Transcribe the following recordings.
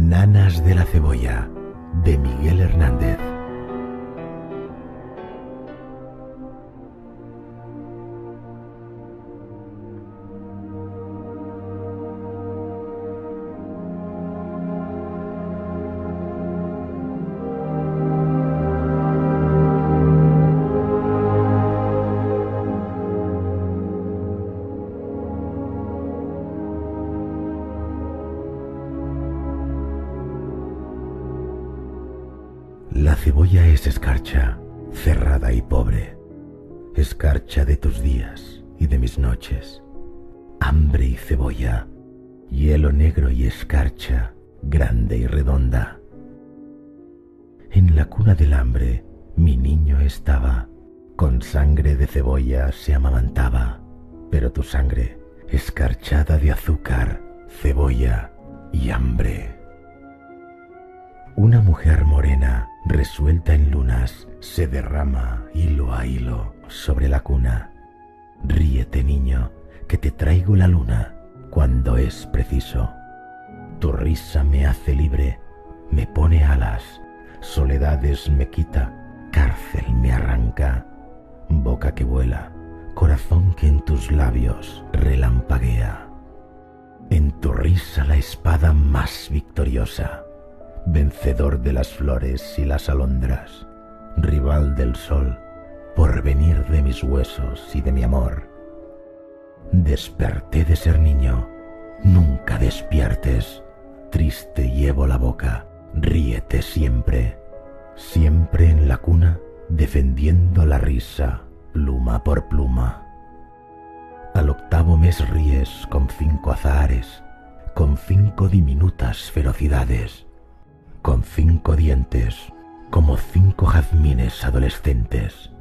Nanas de la cebolla, de Miguel Hernández. La cebolla es escarcha, cerrada y pobre, escarcha de tus días y de mis noches, hambre y cebolla, hielo negro y escarcha, grande y redonda. En la cuna del hambre mi niño estaba, con sangre de cebolla se amamantaba, pero tu sangre, escarchada de azúcar, cebolla y hambre. Una mujer morena, resuelta en lunas, se derrama hilo a hilo sobre la cuna. Ríete, niño, que te traigo la luna cuando es preciso. Tu risa me hace libre, me pone alas, soledades me quita, cárcel me arranca. Boca que vuela, corazón que en tus labios relampaguea. En tu risa la espada más victoriosa, vencedor de las flores y las alondras, rival del sol, porvenir de mis huesos y de mi amor. Desperté de ser niño, nunca despiertes, triste llevo la boca, ríete siempre, siempre en la cuna, defendiendo la risa, pluma por pluma. Al octavo mes ríes con 5 azahares, con 5 diminutas ferocidades, con 5 dientes, como 5 jazmines adolescentes.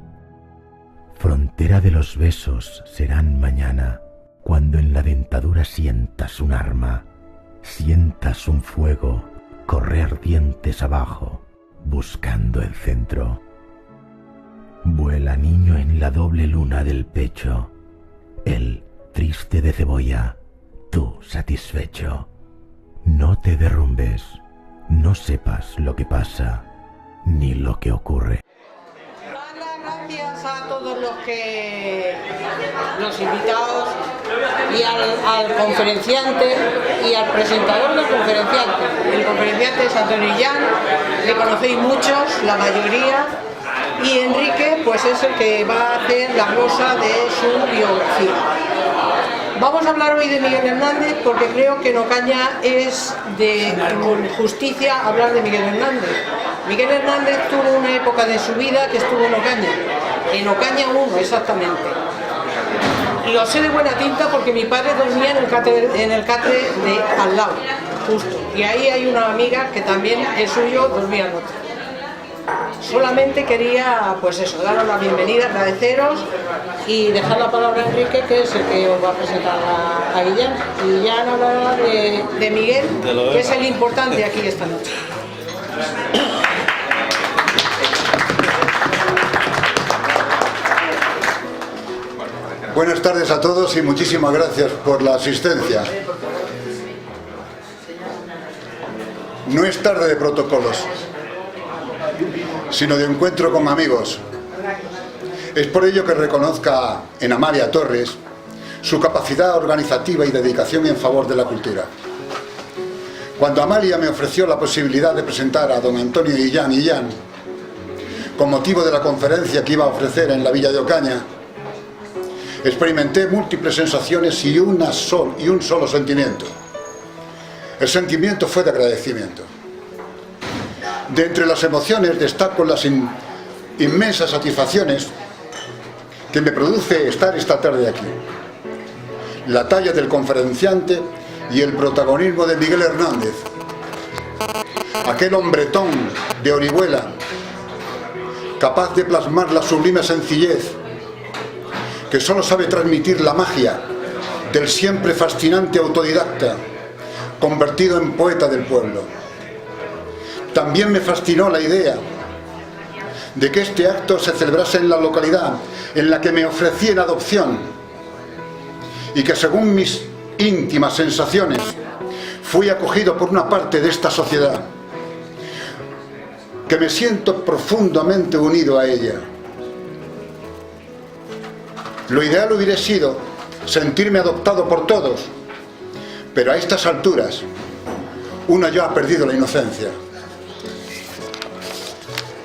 Frontera de los besos serán mañana, cuando en la dentadura sientas un arma, sientas un fuego correr dientes abajo, buscando el centro. Vuela, niño, en la doble luna del pecho, él triste de cebolla, tú satisfecho. No te derrumbes, no sepas lo que pasa, ni lo que ocurre. Gracias a todos los invitados y al conferenciante y al presentador del conferenciante. El conferenciante es Antonio Illán, le conocéis muchos, la mayoría, y Enrique pues es el que va a hacer la glosa de su biografía. Vamos a hablar hoy de Miguel Hernández porque creo que en Ocaña es de justicia hablar de Miguel Hernández. Miguel Hernández tuvo una época de su vida que estuvo en Ocaña 1 exactamente. Lo sé de buena tinta porque mi padre dormía en el catre de al lado, justo. Y ahí hay una amiga que también es suyo, dormía en otro. Solamente quería, pues eso, daros la bienvenida, agradeceros y dejar la palabra a Enrique, que es el que os va a presentar a Guillán. Guillán hablará de Miguel, que es el importante aquí esta noche. Buenas tardes a todos y muchísimas gracias por la asistencia. No es tarde de protocolos, sino de encuentro con amigos. Es por ello que reconozca en Amalia Torres su capacidad organizativa y dedicación en favor de la cultura. Cuando Amalia me ofreció la posibilidad de presentar a don Antonio Illán, con motivo de la conferencia que iba a ofrecer en la villa de Ocaña, experimenté múltiples sensaciones y un solo sentimiento. El sentimiento fue de agradecimiento. De entre las emociones destaco las inmensas satisfacciones que me produce estar esta tarde aquí. La talla del conferenciante y el protagonismo de Miguel Hernández. Aquel hombretón de Orihuela, capaz de plasmar la sublime sencillez, que solo sabe transmitir la magia del siempre fascinante autodidacta, convertido en poeta del pueblo. También me fascinó la idea de que este acto se celebrase en la localidad en la que me ofrecí en adopción y que, según mis íntimas sensaciones, fui acogido por una parte de esta sociedad, que me siento profundamente unido a ella. Lo ideal hubiera sido sentirme adoptado por todos, pero a estas alturas uno ya ha perdido la inocencia.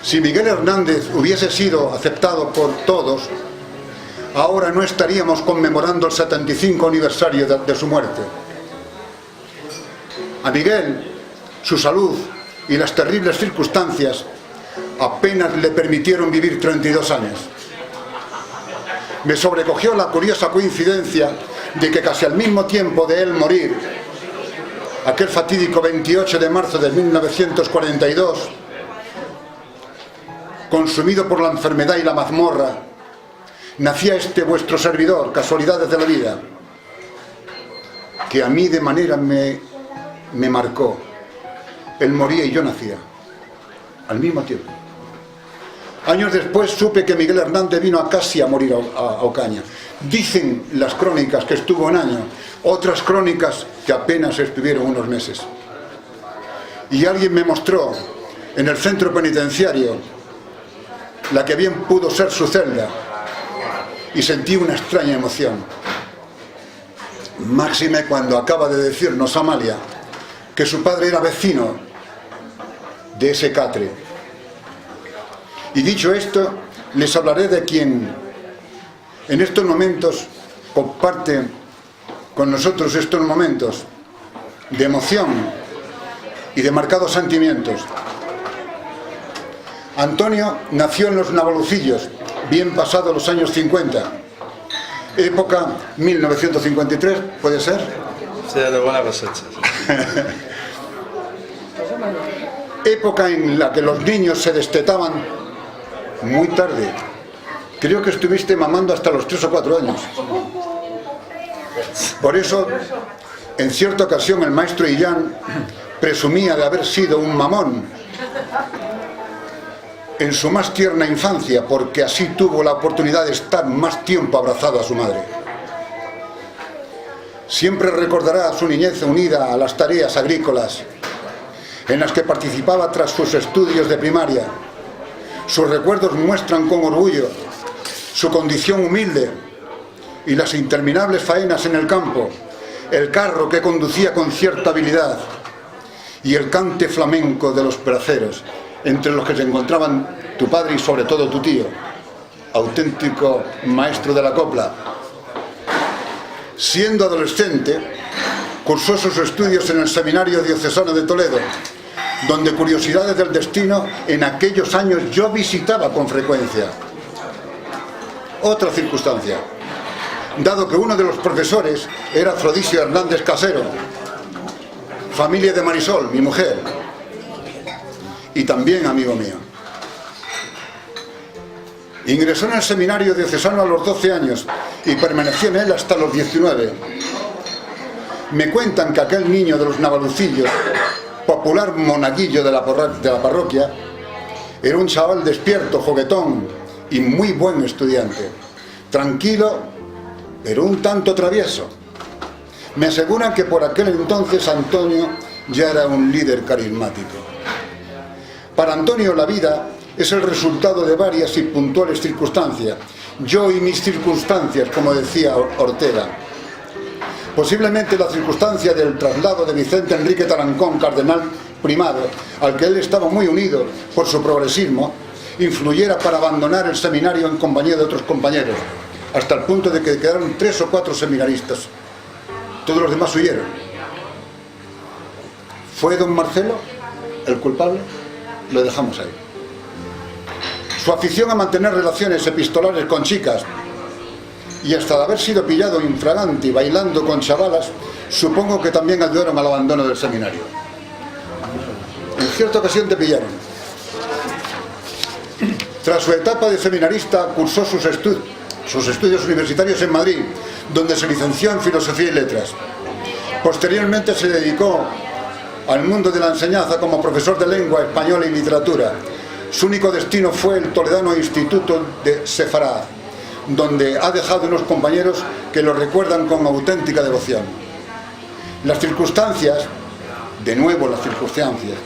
Si Miguel Hernández hubiese sido aceptado por todos, ahora no estaríamos conmemorando el 75 aniversario de su muerte. A Miguel, su salud y las terribles circunstancias apenas le permitieron vivir 32 años. Me sobrecogió la curiosa coincidencia de que casi al mismo tiempo de él morir, aquel fatídico 28 de marzo de 1942, consumido por la enfermedad y la mazmorra, nacía este vuestro servidor, casualidades de la vida, que a mí de manera me marcó. Él moría y yo nacía, al mismo tiempo. Años después supe que Miguel Hernández vino casi a morir a Ocaña. Dicen las crónicas que estuvo un año, otras crónicas que apenas estuvieron unos meses. Y alguien me mostró en el centro penitenciario la que bien pudo ser su celda, y sentí una extraña emoción. Máxime cuando acaba de decirnos Amalia que su padre era vecino de ese catre. Y dicho esto, les hablaré de quien en estos momentos comparte con nosotros estos momentos de emoción y de marcados sentimientos. Antonio nació en los Navalucillos, bien pasados los años 50, época 1953, ¿puede ser? Sí, de buena cosecha. Época en la que los niños se destetaban muy tarde. Creo que estuviste mamando hasta los 3 o 4 años. Por eso, en cierta ocasión, el maestro Illán presumía de haber sido un mamón en su más tierna infancia, porque así tuvo la oportunidad de estar más tiempo abrazado a su madre. Siempre recordará su niñez unida a las tareas agrícolas en las que participaba tras sus estudios de primaria. Sus recuerdos muestran con orgullo su condición humilde y las interminables faenas en el campo, el carro que conducía con cierta habilidad y el cante flamenco de los braceros, entre los que se encontraban tu padre y sobre todo tu tío, auténtico maestro de la copla. Siendo adolescente, cursó sus estudios en el Seminario Diocesano de Toledo, donde curiosidades del destino en aquellos años yo visitaba con frecuencia. Otra circunstancia, dado que uno de los profesores era Afrodisio Hernández Casero, familia de Marisol, mi mujer, y también amigo mío. Ingresó en el Seminario Diocesano a los 12 años y permaneció en él hasta los 19. Me cuentan que aquel niño de los Navalucillos, popular monaguillo de la parroquia, era un chaval despierto, juguetón y muy buen estudiante, tranquilo pero un tanto travieso. Me aseguran que por aquel entonces Antonio ya era un líder carismático. Para Antonio la vida es el resultado de varias y puntuales circunstancias. Yo y mis circunstancias, como decía Ortega. Posiblemente la circunstancia del traslado de Vicente Enrique Tarancón, cardenal primado, al que él estaba muy unido por su progresismo, influyera para abandonar el seminario en compañía de otros compañeros, hasta el punto de que quedaron 3 o 4 seminaristas. Todos los demás huyeron. ¿Fue don Marcelo el culpable? Lo dejamos ahí. Su afición a mantener relaciones epistolares con chicas y hasta de haber sido pillado infraganti bailando con chavalas, supongo que también ayudaron al abandono del seminario. En cierta ocasión te pillaron. Tras su etapa de seminarista, cursó sus estudios universitarios en Madrid, donde se licenció en Filosofía y Letras. Posteriormente se dedicó al mundo de la enseñanza como profesor de lengua española y literatura. Su único destino fue el toledano Instituto de Sefarad, donde ha dejado unos compañeros que lo recuerdan con auténtica devoción. Las circunstancias de nuevo las circunstancias.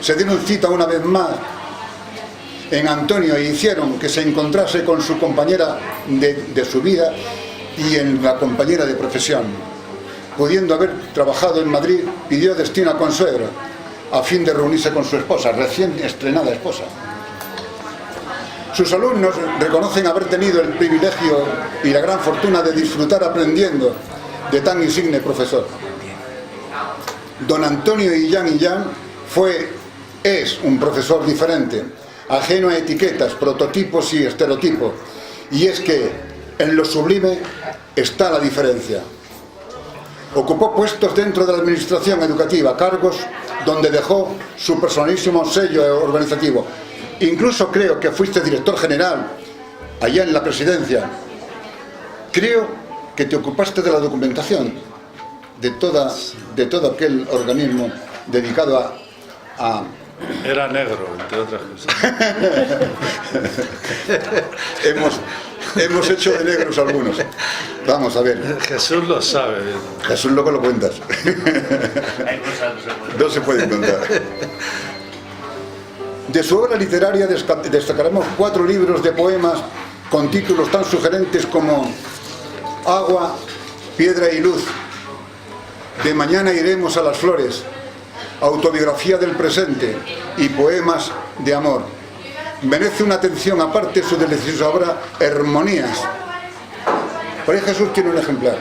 Se dieron cita una vez más en Antonio e hicieron que se encontrase con su compañera de su vida y en la compañera de profesión. Pudiendo haber trabajado en Madrid, pidió destino a Consuegra a fin de reunirse con su esposa, recién estrenada esposa. Sus alumnos reconocen haber tenido el privilegio y la gran fortuna de disfrutar aprendiendo de tan insigne profesor. Don Antonio Illán es un profesor diferente, ajeno a etiquetas, prototipos y estereotipos, y es que en lo sublime está la diferencia. Ocupó puestos dentro de la administración educativa, cargos donde dejó su personalísimo sello organizativo. Incluso creo que fuiste director general allá en la presidencia. Creo que te ocupaste de la documentación de todo aquel organismo dedicado a... Era negro, entre otras cosas. Hemos hecho de negros algunos. Vamos a ver. Jesús lo sabe. Jesús, luego lo cuentas. No se puede contar. De su obra literaria destacaremos 4 libros de poemas con títulos tan sugerentes como Agua, Piedra y Luz, De mañana iremos a las flores, Autobiografía del presente y Poemas de amor. Merece una atención aparte su deliciosa obra Armonías. Por ahí Jesús tiene un ejemplar.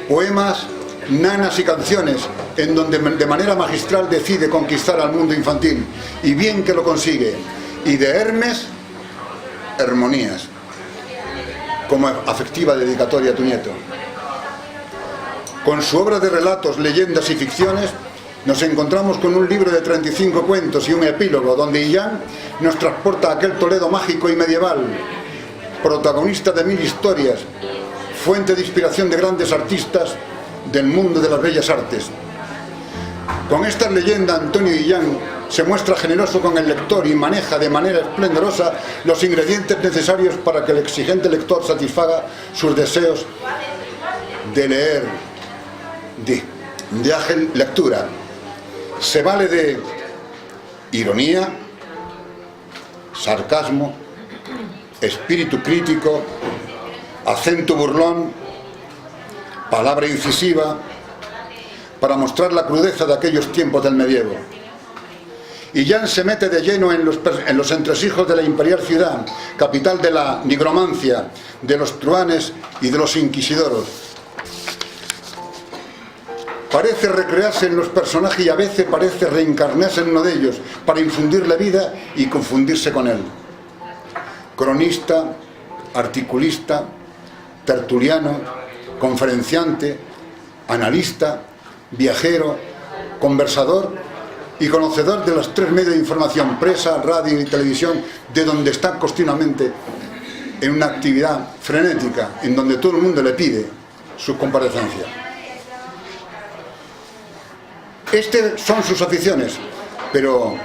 Poemas, nanas y canciones, en donde de manera magistral decide conquistar al mundo infantil, y bien que lo consigue. Y de Hermes, Armonías, como afectiva dedicatoria a tu nieto. Con su obra de relatos, leyendas y ficciones, nos encontramos con un libro de 35 cuentos y un epílogo, donde Illán nos transporta a aquel Toledo mágico y medieval, protagonista de 1000 historias, fuente de inspiración de grandes artistas del mundo de las bellas artes. Con esta leyenda, Antonio Illán se muestra generoso con el lector y maneja de manera esplendorosa los ingredientes necesarios para que el exigente lector satisfaga sus deseos de leer, de ágil lectura. Se vale de ironía, sarcasmo, espíritu crítico, acento burlón, palabra incisiva, para mostrar la crudeza de aquellos tiempos del medievo. Illán se mete de lleno en los entresijos de la imperial ciudad, capital de la nigromancia, de los truhanes y de los inquisidoros. Parece recrearse en los personajes y a veces parece reencarnarse en uno de ellos para infundirle vida y confundirse con él. Cronista, articulista, tertuliano, conferenciante, analista, viajero, conversador y conocedor de los 3 medios de información, prensa, radio y televisión, de donde está continuamente en una actividad frenética, en donde todo el mundo le pide su comparecencia. Estas son sus aficiones, pero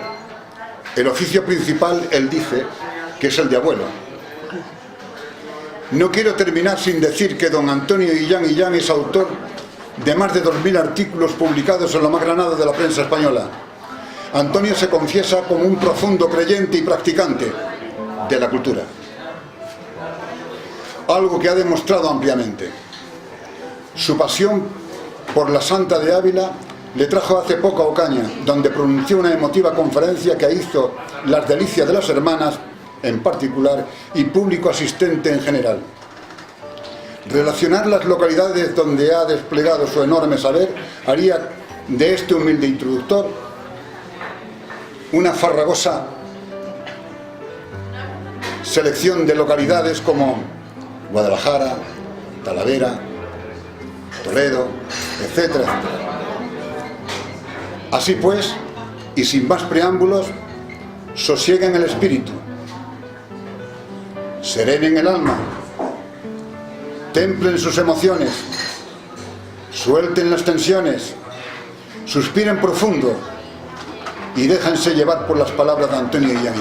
el oficio principal, él dice, que es el de abuelo. No quiero terminar sin decir que don Antonio Illán es autor de más de 2000 artículos publicados en lo más granado de la prensa española. Antonio se confiesa como un profundo creyente y practicante de la cultura, algo que ha demostrado ampliamente. Su pasión por la Santa de Ávila le trajo hace poco a Ocaña, donde pronunció una emotiva conferencia que hizo las delicias de las hermanas en particular y público asistente en general. Relacionar las localidades donde ha desplegado su enorme saber haría de este humilde introductor una farragosa selección de localidades como Guadalajara, Talavera, Toledo, etcétera. Así pues, y sin más preámbulos, sosieguen el espíritu, serenen el alma, templen sus emociones, suelten las tensiones, suspiren profundo y déjense llevar por las palabras de Antonio Illán.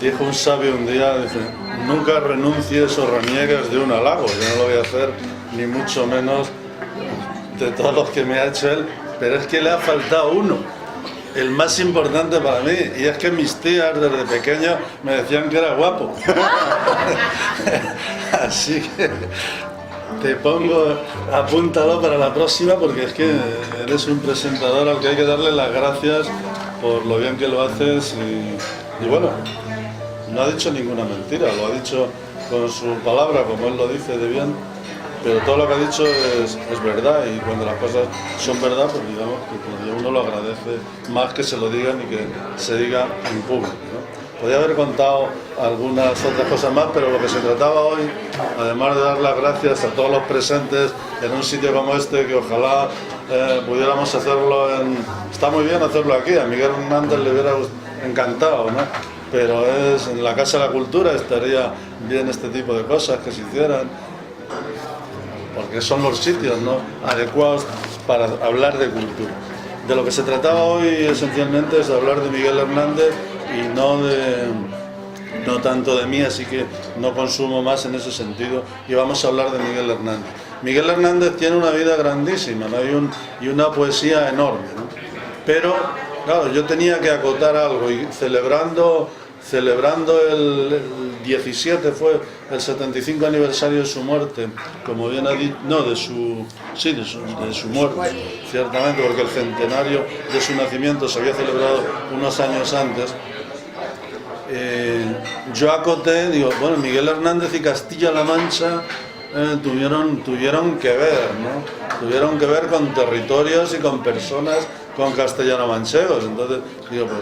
dijo un sabio un día, dice, nunca renuncies o reniegues de un halago. Yo no lo voy a hacer, ni mucho menos de todos los que me ha hecho él, pero es que le ha faltado uno, el más importante para mí, y es que mis tías desde pequeño me decían que era guapo. Así que te pongo, apúntalo para la próxima, porque es que eres un presentador al que hay que darle las gracias por lo bien que lo haces y bueno, no ha dicho ninguna mentira, lo ha dicho con su palabra, como él lo dice de bien, pero todo lo que ha dicho es verdad, y cuando las cosas son verdad, pues digamos que uno lo agradece más que se lo digan y que se diga en público, ¿no? Podría haber contado algunas otras cosas más, pero lo que se trataba hoy, además de dar las gracias a todos los presentes en un sitio como este, que ojalá pudiéramos hacerlo Está muy bien hacerlo aquí, a Miguel Hernández le hubiera encantado, ¿no? Pero es en la Casa de la Cultura, estaría bien este tipo de cosas que se hicieran, porque son los sitios, ¿no?, adecuados para hablar de cultura. De lo que se trataba hoy esencialmente es hablar de Miguel Hernández y no tanto de mí, así que no consumo más en ese sentido, y vamos a hablar de Miguel Hernández. Miguel Hernández tiene una vida grandísima, ¿no?, y una poesía enorme, ¿no? Pero, claro, yo tenía que acotar algo, y celebrando el 17 fue el 75 aniversario de su muerte, como bien ha dicho, no, de su muerte, ciertamente, porque el centenario de su nacimiento se había celebrado unos años antes. Yo acoté, digo, bueno, Miguel Hernández y Castilla-La Mancha tuvieron que ver, ¿no? Tuvieron que ver con territorios y con personas, con castellano-manchegos. Entonces, digo, pues,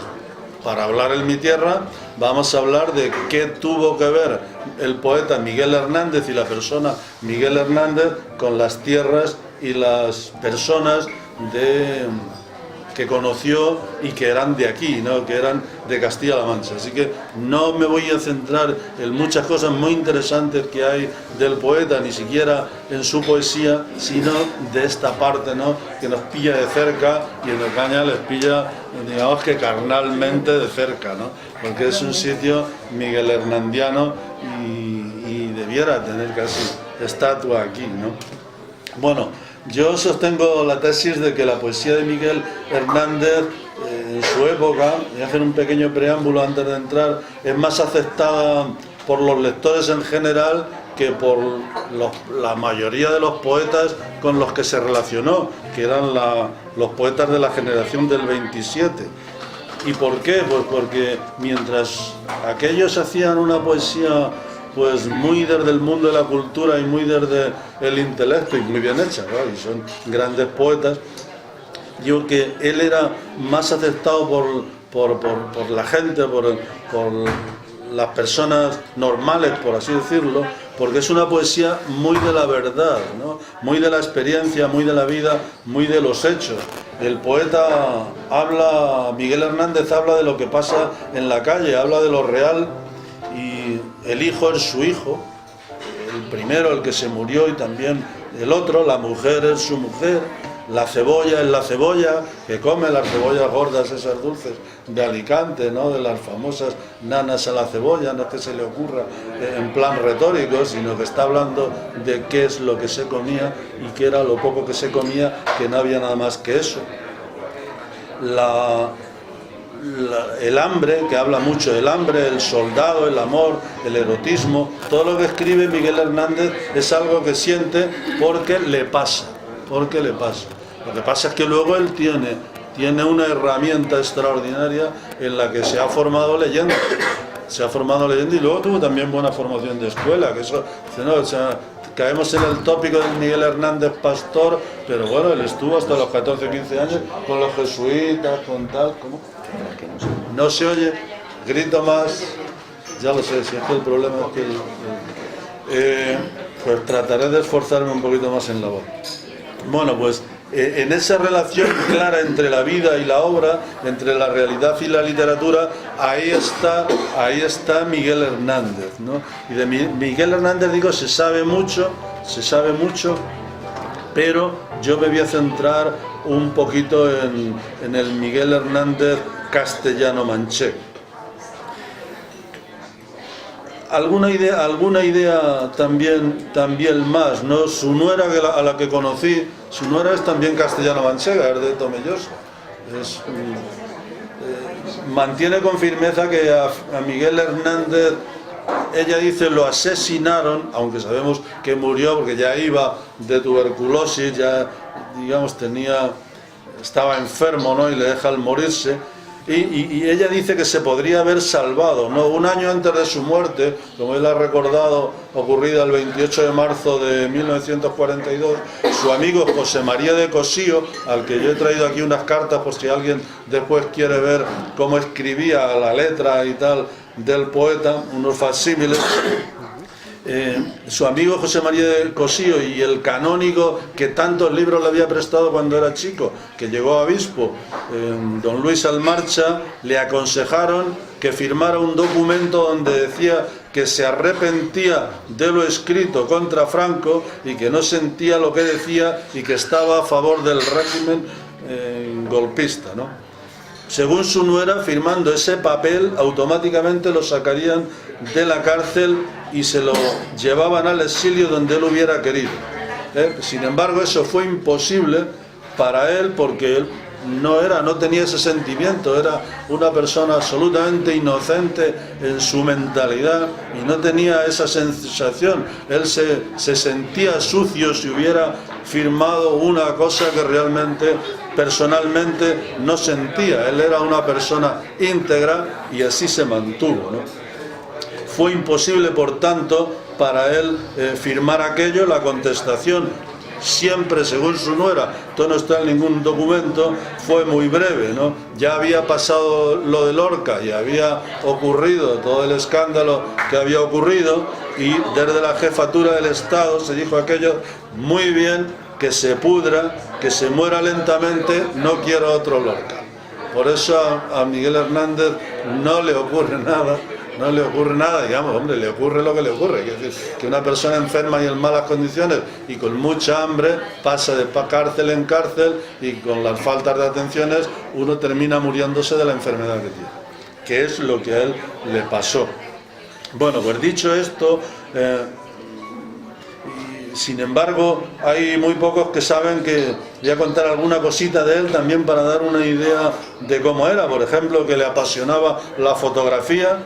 para hablar en mi tierra, vamos a hablar de qué tuvo que ver el poeta Miguel Hernández y la persona Miguel Hernández con las tierras y las personas que conoció y que eran de aquí, ¿no?, que eran de Castilla-La Mancha. Así que no me voy a centrar en muchas cosas muy interesantes que hay del poeta, ni siquiera en su poesía, sino de esta parte, ¿no?, que nos pilla de cerca, y en Ocaña les pilla, digamos que carnalmente de cerca, ¿no?, porque es un sitio Miguel Hernandiano y debiera tener casi estatua aquí, ¿no? Bueno, yo sostengo la tesis de que la poesía de Miguel Hernández en su época, voy a hacer un pequeño preámbulo antes de entrar, es más aceptada por los lectores en general que por la mayoría de los poetas con los que se relacionó, que eran los poetas de la generación del 27. ¿Y por qué? Pues porque mientras aquellos hacían una poesía pues muy desde el mundo de la cultura y muy desde el intelecto, y muy bien hecha, ¿no?, y son grandes poetas, yo creo que él era más aceptado por la gente, por las personas normales, por así decirlo, porque es una poesía muy de la verdad, ¿no?, muy de la experiencia, muy de la vida, muy de los hechos. El poeta Miguel Hernández habla de lo que pasa en la calle, habla de lo real, y el hijo es su hijo, el primero, el que se murió, y también el otro, la mujer es su mujer, la cebolla es la cebolla, que come las cebollas gordas, esas dulces de Alicante, ¿no?, de las famosas nanas a la cebolla. No es que se le ocurra en plan retórico, sino que está hablando de qué es lo que se comía y qué era lo poco que se comía, que no había nada más que eso. El hambre, que habla mucho del hambre, el soldado, el amor, el erotismo, todo lo que escribe Miguel Hernández es algo que siente porque le pasa. Lo que pasa es que luego él tiene una herramienta extraordinaria en la que se ha formado leyendo. Y luego tuvo también buena formación de escuela, que eso, ¿no? O sea, caemos en el tópico de Miguel Hernández pastor, pero bueno, él estuvo hasta los 14 o 15 años con los jesuitas, con tal, ¿cómo? No se oye, grito más, ya lo sé, si es que el problema es que pues trataré de esforzarme un poquito más en la voz. Bueno, pues en esa relación clara entre la vida y la obra, entre la realidad y la literatura, ahí está Miguel Hernández, ¿no? Y de Miguel Hernández, digo, se sabe mucho, pero yo me voy a centrar un poquito en el Miguel Hernández castellano-manchego. alguna idea también más, ¿no? Su nuera, a la que conocí, su nuera es también castellano-manchega, es de Tomelloso. Mantiene con firmeza que a Miguel Hernández, ella dice, lo asesinaron, aunque sabemos que murió porque ya iba de tuberculosis, ya, digamos, estaba enfermo, ¿no? Y le deja al morirse. Y ella dice que se podría haber salvado, ¿no? Un año antes de su muerte, como él ha recordado, ocurrida el 28 de marzo de 1942, su amigo José María de Cosío, al que yo he traído aquí unas cartas por si alguien después quiere ver cómo escribía la letra y tal del poeta, unos facsímiles. Su amigo José María de Cosío y el canónigo que tantos libros le había prestado cuando era chico, que llegó a obispo, don Luis Almarcha, le aconsejaron que firmara un documento donde decía que se arrepentía de lo escrito contra Franco y que no sentía lo que decía y que estaba a favor del régimen golpista, ¿no? Según su nuera, firmando ese papel, automáticamente lo sacarían de la cárcel y se lo llevaban al exilio donde él hubiera querido. Sin embargo, eso fue imposible para él porque él no tenía ese sentimiento, era una persona absolutamente inocente en su mentalidad y no tenía esa sensación. Él se sentía sucio si hubiera firmado una cosa que realmente personalmente no sentía. Él era una persona íntegra y así se mantuvo, ¿no? Fue imposible, por tanto, para él firmar aquello. La contestación, siempre según su nuera, esto no está en ningún documento, fue muy breve, ¿no? Ya había pasado lo de Lorca y había ocurrido todo el escándalo que había ocurrido y desde la jefatura del Estado se dijo aquello: muy bien, que se pudra, que se muera lentamente, no quiero otro Lorca. Por eso a Miguel Hernández no le ocurre nada, digamos, hombre, le ocurre lo que le ocurre, es decir, que una persona enferma y en malas condiciones y con mucha hambre pasa de cárcel en cárcel y con las faltas de atenciones uno termina muriéndose de la enfermedad que tiene, que es lo que a él le pasó. Bueno, pues dicho esto, sin embargo, hay muy pocos que saben que voy a contar alguna cosita de él también para dar una idea de cómo era. Por ejemplo, que le apasionaba la fotografía,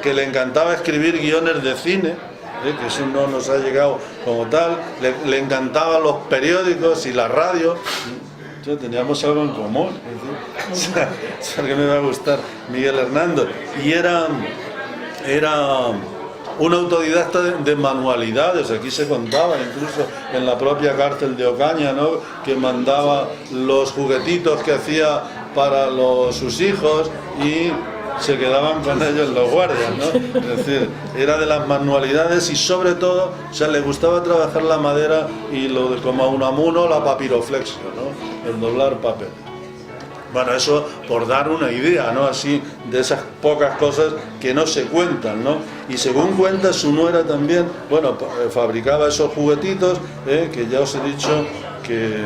que le encantaba escribir guiones de cine, que eso no nos ha llegado como tal, le encantaban los periódicos y la radio. Teníamos algo en común, es que me va a gustar Miguel Hernández. Y era un autodidacta de manualidades. Aquí se contaba, incluso en la propia cárcel de Ocaña, ¿no?, que mandaba los juguetitos que hacía para sus hijos y se quedaban con ellos los guardias, ¿no? Es decir, era de las manualidades y sobre todo, o sea, le gustaba trabajar la madera y lo de como a Unamuno, la papiroflexio, ¿no?, el doblar papel. Bueno, eso por dar una idea, ¿no?, así de esas pocas cosas que no se cuentan, ¿no? Y según cuenta su nuera también, bueno, fabricaba esos juguetitos, que ya os he dicho que...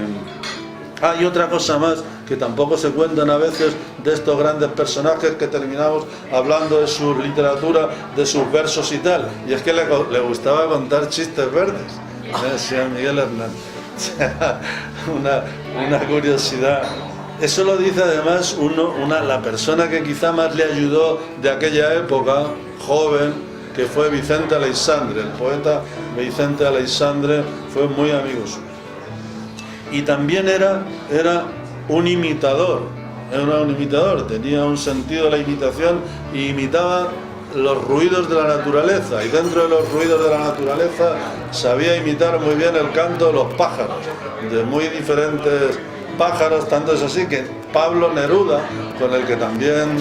y otra cosa más que tampoco se cuentan a veces de estos grandes personajes, que terminamos hablando de su literatura, de sus versos y tal, y es que le gustaba contar chistes verdes, sí, a Miguel Hernández. una curiosidad. Eso lo dice además la persona que quizá más le ayudó de aquella época, joven, que fue Vicente Aleixandre. El poeta Vicente Aleixandre fue muy amigo suyo. Y también era un imitador, tenía un sentido de la imitación y imitaba los ruidos de la naturaleza, y dentro de los ruidos de la naturaleza sabía imitar muy bien el canto de los pájaros, de muy diferentes pájaros. Tanto es así que Pablo Neruda, con el que también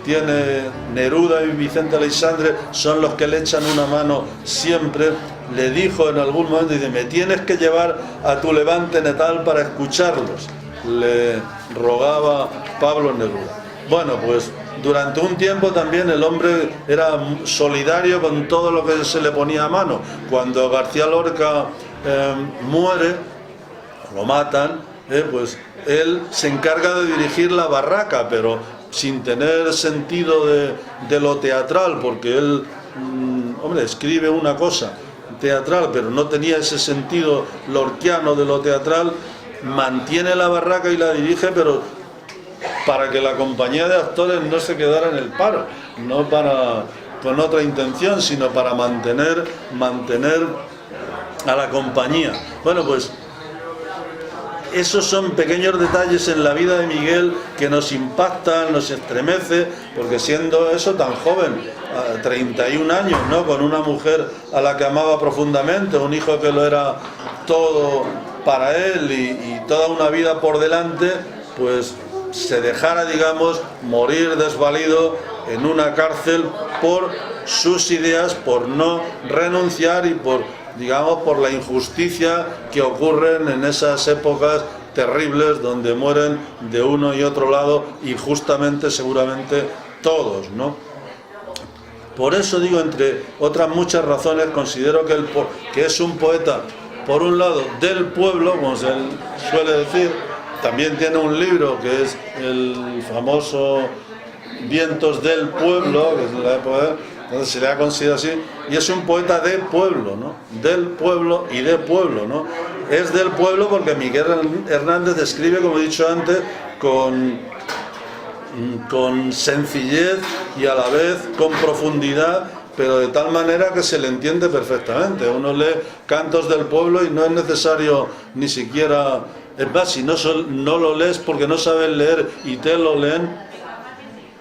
tiene Neruda y Vicente Aleixandre, son los que le echan una mano siempre, le dijo en algún momento, dice: me tienes que llevar a tu Levante natal para escucharlos, le rogaba Pablo Neruda. Bueno, pues durante un tiempo también el hombre era solidario con todo lo que se le ponía a mano. Cuando García Lorca muere, lo matan, pues él se encarga de dirigir la barraca, pero sin tener sentido de lo teatral, porque él hombre, escribe una cosa teatral, pero no tenía ese sentido lorquiano de lo teatral, mantiene la barraca y la dirige, pero para que la compañía de actores no se quedara en el paro, no con otra intención, sino para mantener a la compañía. Bueno, pues esos son pequeños detalles en la vida de Miguel que nos impactan, nos estremece, porque siendo eso tan joven, 31 años, ¿no?, con una mujer a la que amaba profundamente, un hijo que lo era todo para él y toda una vida por delante, pues se dejara, digamos, morir desvalido en una cárcel por sus ideas, por no renunciar y por la injusticia que ocurren en esas épocas terribles donde mueren de uno y otro lado injustamente, seguramente todos, ¿no? Por eso digo, entre otras muchas razones, considero que es un poeta, por un lado, del pueblo, como se suele decir. También tiene un libro que es el famoso Vientos del Pueblo, que es la época, entonces se le ha considerado así, y es un poeta de pueblo, ¿no? Del pueblo y de pueblo, ¿no? Es del pueblo porque Miguel Hernández escribe, como he dicho antes, con sencillez y a la vez con profundidad, pero de tal manera que se le entiende perfectamente. Uno lee Cantos del Pueblo y no es necesario ni siquiera... Es más, si no lo lees porque no sabes leer y te lo leen,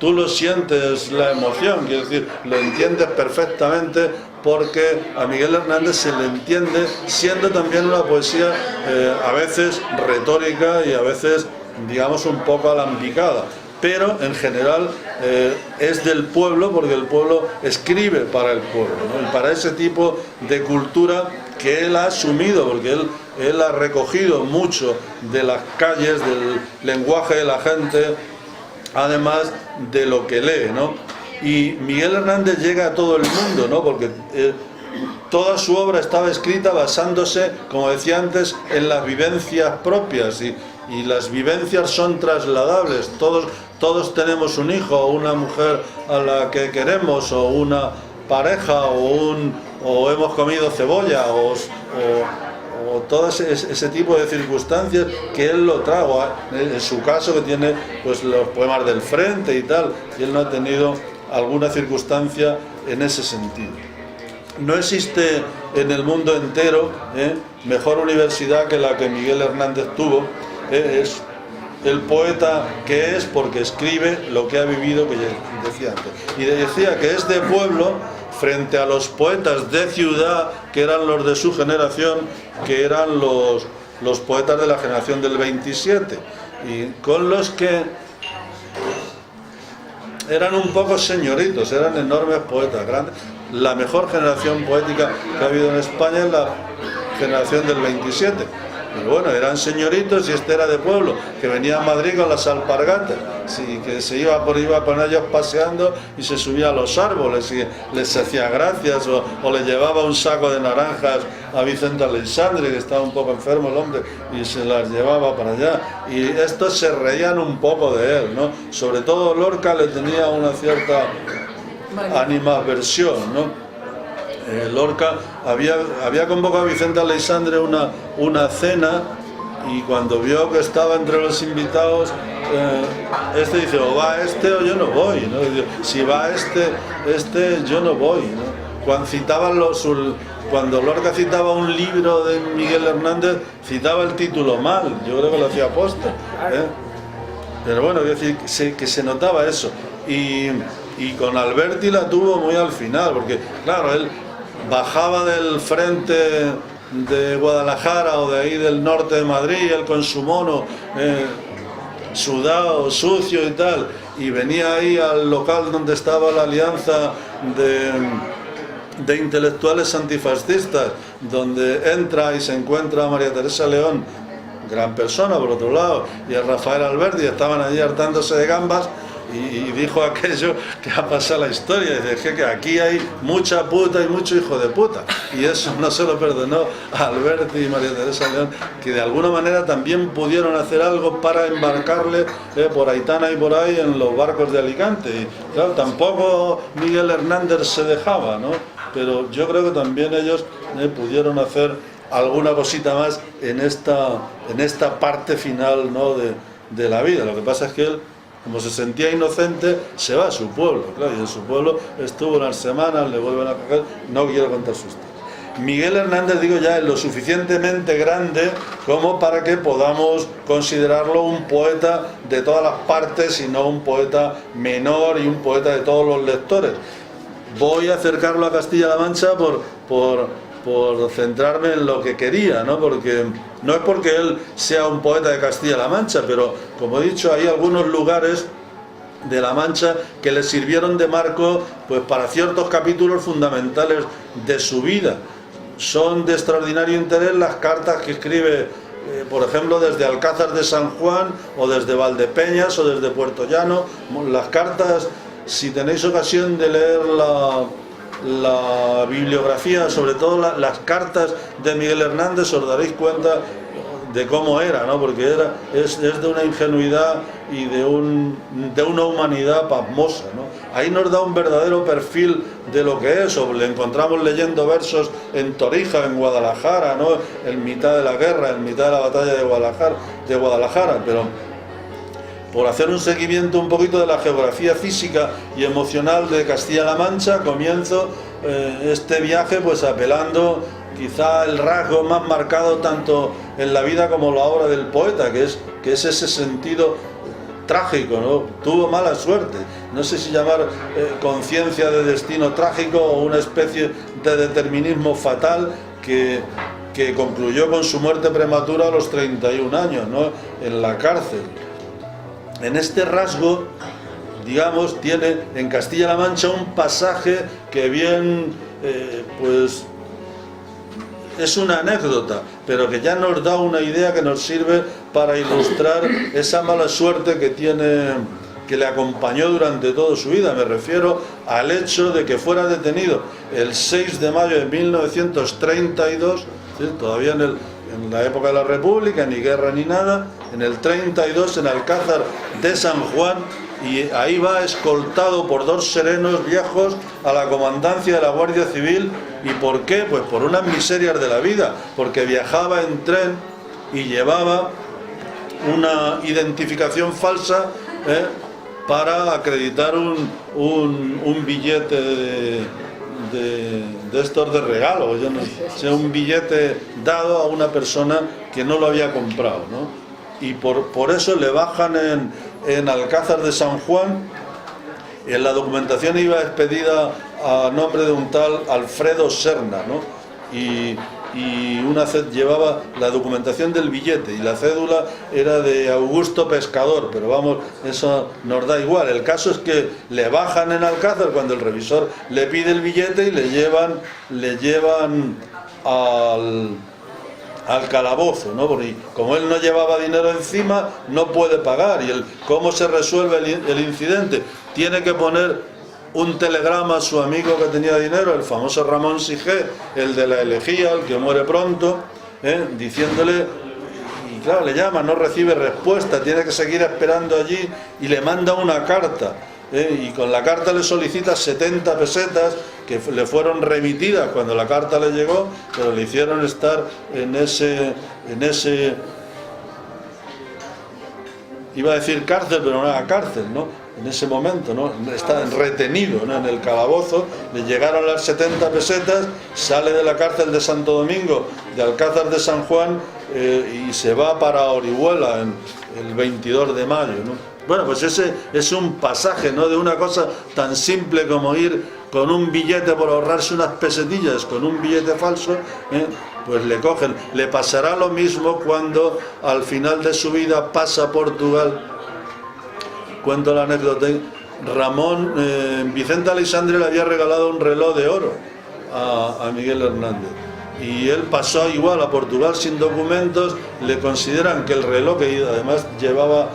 tú lo sientes, la emoción, quiero decir, lo entiendes perfectamente, porque a Miguel Hernández se le entiende, siendo también una poesía a veces retórica y a veces, digamos, un poco alambicada. Pero en general es del pueblo, porque el pueblo escribe para el pueblo, ¿no? Y para ese tipo de cultura que él ha asumido, porque él ha recogido mucho de las calles, del lenguaje de la gente, además de lo que lee, ¿no? Y Miguel Hernández llega a todo el mundo, ¿no? Porque toda su obra estaba escrita basándose, como decía antes, en las vivencias propias, y las vivencias son trasladables. Todos tenemos un hijo o una mujer a la que queremos, o una pareja, o hemos comido cebolla, o todo ese tipo de circunstancias que él lo trajo. En su caso, que tiene pues los poemas del Frente y tal, y él no ha tenido alguna circunstancia en ese sentido. No existe en el mundo entero mejor universidad que la que Miguel Hernández tuvo. Es el poeta que es porque escribe lo que ha vivido, que ya decía antes. Y decía que es de pueblo frente a los poetas de ciudad, que eran los de su generación, que eran los poetas de la generación del 27, y con los que eran un poco señoritos, eran enormes poetas, grandes. La mejor generación poética que ha habido en España es la generación del 27. Pero bueno, eran señoritos y este era de pueblo, que venía a Madrid con las alpargatas, sí, que se iba con ellos paseando y se subía a los árboles y les hacía gracias, o le llevaba un saco de naranjas a Vicente Aleixandre, que estaba un poco enfermo el hombre, y se las llevaba para allá. Y estos se reían un poco de él, ¿no? Sobre todo Lorca le tenía una cierta animadversión, ¿no? Lorca había convocado a Vicente Aleixandre una cena, y cuando vio que estaba entre los invitados, este dice, o va este o yo no voy, ¿no? Si va este yo no voy, ¿no? Cuando Lorca citaba un libro de Miguel Hernández, citaba el título mal, yo creo que lo hacía aposta, pero bueno, quiero decir que se notaba eso. Y con Alberti la tuvo muy al final, porque claro, él bajaba del Frente de Guadalajara o de ahí del norte de Madrid, él con su mono sudado, sucio y tal, y venía ahí al local donde estaba la alianza de intelectuales antifascistas, donde entra y se encuentra a María Teresa León, gran persona por otro lado, y a Rafael Alberti, estaban allí hartándose de gambas, y dijo aquello que ha pasado la historia, y dije que aquí hay mucha puta y mucho hijo de puta, y eso no se lo perdonó a Alberti y María Teresa León, que de alguna manera también pudieron hacer algo para embarcarle por Aitana y por ahí en los barcos de Alicante, y claro, tampoco Miguel Hernández se dejaba, ¿no? Pero yo creo que también ellos pudieron hacer alguna cosita más en esta parte final, ¿no?, de la vida. Lo que pasa es que él, como se sentía inocente, se va a su pueblo, claro, y en su pueblo estuvo unas semanas, le vuelven a coger, no quiero contar su historia. Miguel Hernández, digo ya, es lo suficientemente grande como para que podamos considerarlo un poeta de todas las partes y no un poeta menor y un poeta de todos los lectores. Voy a acercarlo a Castilla-La Mancha por centrarme en lo que quería, ¿no? Porque no es porque él sea un poeta de Castilla-La Mancha, pero como he dicho, hay algunos lugares de La Mancha que le sirvieron de marco, pues, para ciertos capítulos fundamentales de su vida. Son de extraordinario interés las cartas que escribe, por ejemplo, desde Alcázar de San Juan, o desde Valdepeñas, o desde Puerto Llano. Las cartas, si tenéis ocasión de leer la bibliografía, sobre todo las cartas de Miguel Hernández, os daréis cuenta de cómo era, ¿no? Porque es de una ingenuidad y de una humanidad pasmosa, ¿no? Ahí nos da un verdadero perfil de lo que es, o le encontramos leyendo versos en Torija, en Guadalajara, ¿no?, en mitad de la guerra, en mitad de la batalla de Guadalajara, pero por hacer un seguimiento un poquito de la geografía física y emocional de Castilla-La Mancha, comienzo este viaje pues apelando quizá el rasgo más marcado tanto en la vida como en la obra del poeta, que es ese sentido trágico, ¿no? Tuvo mala suerte, no sé si llamar conciencia de destino trágico o una especie de determinismo fatal que concluyó con su muerte prematura a los 31 años, ¿no?, en la cárcel. En este rasgo, digamos, tiene en Castilla-La Mancha un pasaje que bien, pues, es una anécdota, pero que ya nos da una idea que nos sirve para ilustrar esa mala suerte que le acompañó durante toda su vida. Me refiero al hecho de que fuera detenido el 6 de mayo de 1932, ¿sí?, todavía en la época de la República, ni guerra ni nada, en el 32 en Alcázar de San Juan, y ahí va escoltado por 2 serenos viejos a la comandancia de la Guardia Civil. ¿Y por qué? Pues por unas miserias de la vida, porque viajaba en tren y llevaba una identificación falsa para acreditar un billete de estos de regalo, yo no sé, un billete dado a una persona que no lo había comprado, ¿no? Y por eso le bajan en Alcázar de San Juan. En la documentación iba expedida a nombre de un tal Alfredo Serna, ¿no? Y llevaba la documentación del billete, y la cédula era de Augusto Pescador, pero vamos, eso nos da igual. El caso es que le bajan en Alcázar cuando el revisor le pide el billete y le llevan al calabozo, ¿no? Porque como él no llevaba dinero encima, no puede pagar. ¿Y cómo se resuelve el incidente? Tiene que poner un telegrama a su amigo que tenía dinero, el famoso Ramón Sigé, el de la elegía, el que muere pronto, diciéndole, y claro, le llama, no recibe respuesta, tiene que seguir esperando allí, y le manda una carta, y con la carta le solicita 70 pesetas que le fueron remitidas cuando la carta le llegó, pero le hicieron estar en ese iba a decir cárcel, pero no era cárcel, ¿no? En ese momento, ¿no? Está retenido, ¿no?, en el calabozo. Le llegaron las 70 pesetas, sale de la cárcel de Santo Domingo, de Alcázar de San Juan, y se va para Orihuela el 22 de mayo, ¿no? Bueno, pues ese es un pasaje, ¿no?, de una cosa tan simple como ir con un billete por ahorrarse unas pesetillas, con un billete falso, pues le cogen. Le pasará lo mismo cuando al final de su vida pasa a Portugal. Cuento la anécdota. Vicente Aleixandre le había regalado un reloj de oro a Miguel Hernández, y él pasó igual a Portugal sin documentos. Le consideran que el reloj, que además llevaba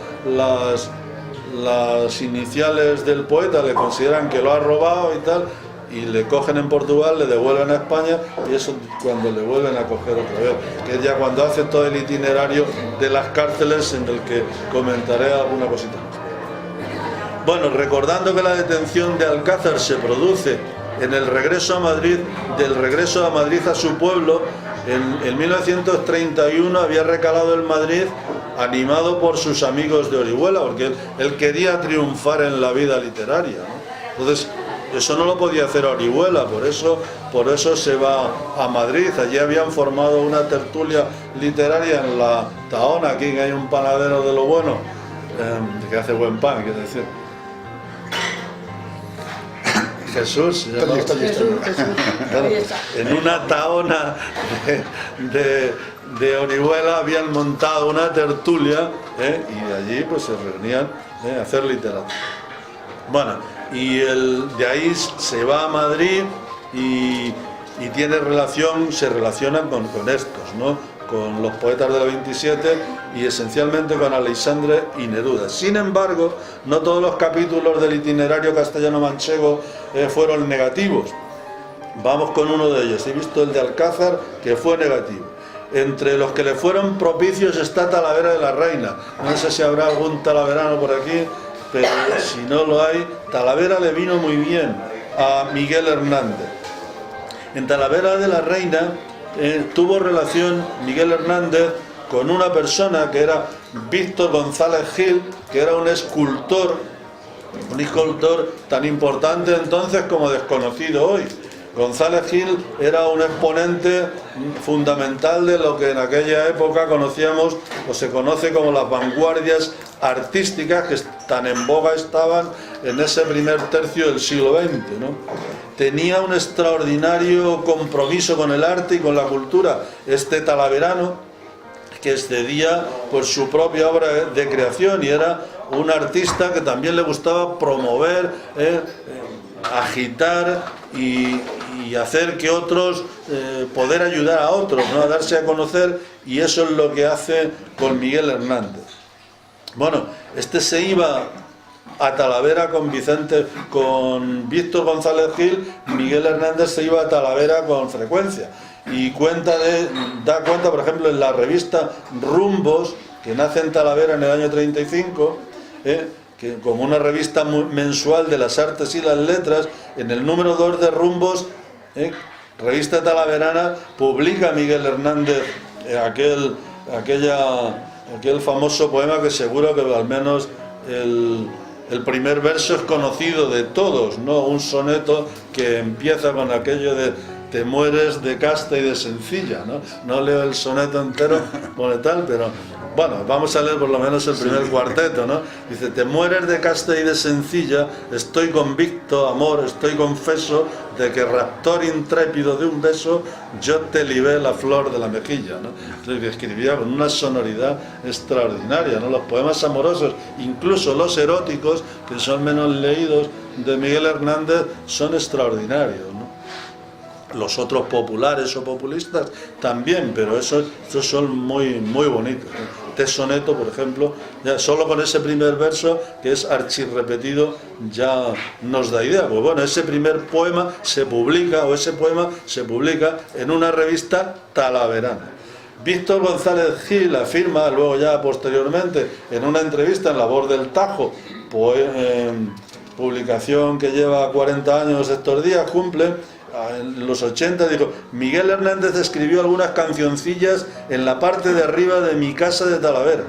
las iniciales del poeta, le consideran que lo ha robado y tal, y le cogen en Portugal, le devuelven a España, y eso cuando le vuelven a coger otra vez, que es ya cuando hace todo el itinerario de las cárceles, en el que comentaré alguna cosita más. Bueno, recordando que la detención de Alcázar se produce en el regreso a Madrid, del regreso a Madrid a su pueblo, en 1931 había recalado en Madrid, animado por sus amigos de Orihuela, porque él quería triunfar en la vida literaria, ¿no? Entonces, eso no lo podía hacer Orihuela, por eso se va a Madrid. Allí habían formado una tertulia literaria en la Tahona, aquí que hay un panadero de lo bueno, que hace buen pan, quiere decir. Jesús, Jesús. en una Tahona de Orihuela habían montado una tertulia, y allí pues se reunían a hacer literatura. Bueno, y de ahí se va a Madrid y tiene relación, se relacionan con estos, ¿no? Con los poetas de la 27 y esencialmente con Aleixandre y Neruda. Sin embargo, no todos los capítulos del itinerario castellano-manchego fueron negativos. Vamos con uno de ellos. He visto el de Alcázar, que fue negativo. Entre los que le fueron propicios está Talavera de la Reina. No sé si habrá algún talaverano por aquí, pero si no lo hay, Talavera le vino muy bien a Miguel Hernández. En Talavera de la Reina tuvo relación Miguel Hernández con una persona que era Víctor González Gil, que era un escultor tan importante entonces como desconocido hoy. González Gil era un exponente fundamental de lo que en aquella época conocíamos o se conoce como las vanguardias artísticas, que tan en boga estaban en ese primer tercio del siglo XX, ¿no? Tenía un extraordinario compromiso con el arte y con la cultura, este talaverano, que excedía por su propia obra de creación, y era un artista que también le gustaba promover, agitar y hacer que otros, poder ayudar a otros, ¿no? A darse a conocer, y eso es lo que hace con Miguel Hernández. Bueno, este se iba a Talavera con Víctor González Gil. Miguel Hernández se iba a Talavera con frecuencia, y da cuenta, por ejemplo, en la revista Rumbos, que nace en Talavera en el año 35, que como una revista mensual de las artes y las letras, en el número 2 de Rumbos, revista talaverana, publica Miguel Hernández aquel famoso poema que seguro que al menos el primer verso es conocido de todos, ¿no? Un soneto que empieza con aquello de te mueres de casta y de sencilla, ¿no? No leo el soneto entero como tal, pero bueno, vamos a leer por lo menos el primer cuarteto, ¿no? Dice: te mueres de casta y de sencilla, estoy convicto, amor, estoy confeso, de que raptor intrépido de un beso, yo te libé la flor de la mejilla, ¿no? Entonces, que escribía con una sonoridad extraordinaria, ¿no? Los poemas amorosos, incluso los eróticos, que son menos leídos, de Miguel Hernández, son extraordinarios, ¿no? Los otros populares o populistas también, pero esos son muy, muy bonitos, ¿no? Este soneto, por ejemplo, ya solo con ese primer verso, que es archirrepetido, ya nos da idea. Pues bueno, ese primer poema se publica, o ese poema se publica en una revista talaverana. Víctor González Gil afirma, luego ya posteriormente, en una entrevista en La Voz del Tajo, publicación que lleva 40 años estos días, cumple. En los 80 dijo: Miguel Hernández escribió algunas cancioncillas en la parte de arriba de mi casa de Talavera,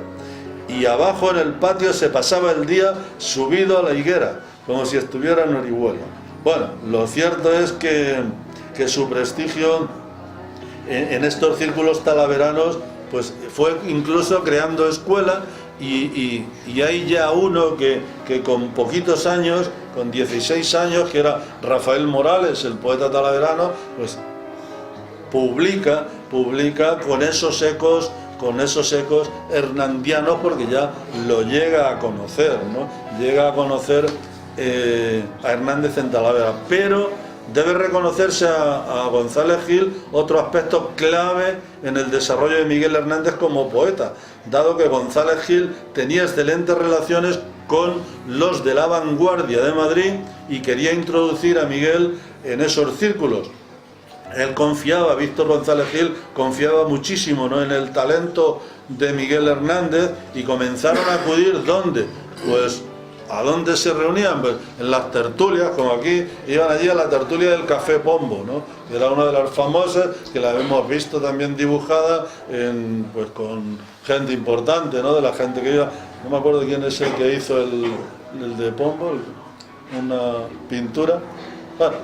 y abajo en el patio se pasaba el día subido a la higuera, como si estuviera en Orihuela. Bueno, lo cierto es que su prestigio en estos círculos talaveranos pues fue incluso creando escuela, y hay ya uno que con poquitos años, con 16 años, que era Rafael Morales, el poeta talaverano, pues publica con esos ecos hernandianos, porque ya lo llega a conocer, ¿no? Llega a conocer a Hernández en Talavera, pero debe reconocerse a González Gil otro aspecto clave en el desarrollo de Miguel Hernández como poeta, dado que González Gil tenía excelentes relaciones con los de la vanguardia de Madrid y quería introducir a Miguel en esos círculos. Él confiaba, Víctor González Gil confiaba muchísimo, ¿no?, en el talento de Miguel Hernández, y comenzaron a acudir, ¿dónde? Pues ¿a dónde se reunían? Pues en las tertulias, como aquí, iban allí a la tertulia del Café Pombo, ¿no?, que era una de las famosas, que la hemos visto también dibujada pues con gente importante, ¿no?, de la gente que iba. No me acuerdo quién es el que hizo el de Pombo, una pintura. Bueno,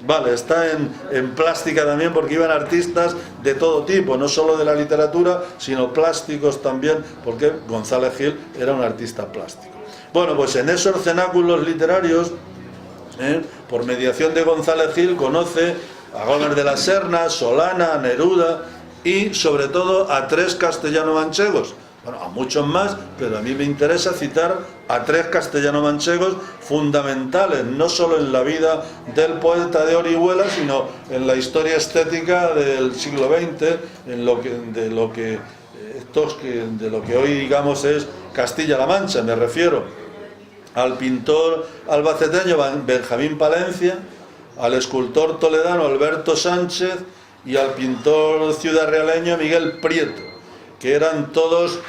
vale, está en plástica también, porque iban artistas de todo tipo, no solo de la literatura, sino plásticos también, porque González Gil era un artista plástico. Bueno, pues en esos cenáculos literarios, por mediación de González Gil, conoce a Gómez de la Serna, Solana, Neruda y sobre todo a 3 castellano-manchegos. Bueno, a muchos más, pero a mí me interesa citar a 3 castellano-manchegos fundamentales, no solo en la vida del poeta de Orihuela, sino en la historia estética del siglo XX, de lo que hoy digamos es Castilla-La Mancha. Me refiero al pintor albaceteño Benjamín Palencia, al escultor toledano Alberto Sánchez y al pintor ciudadrealeño Miguel Prieto, que eran todos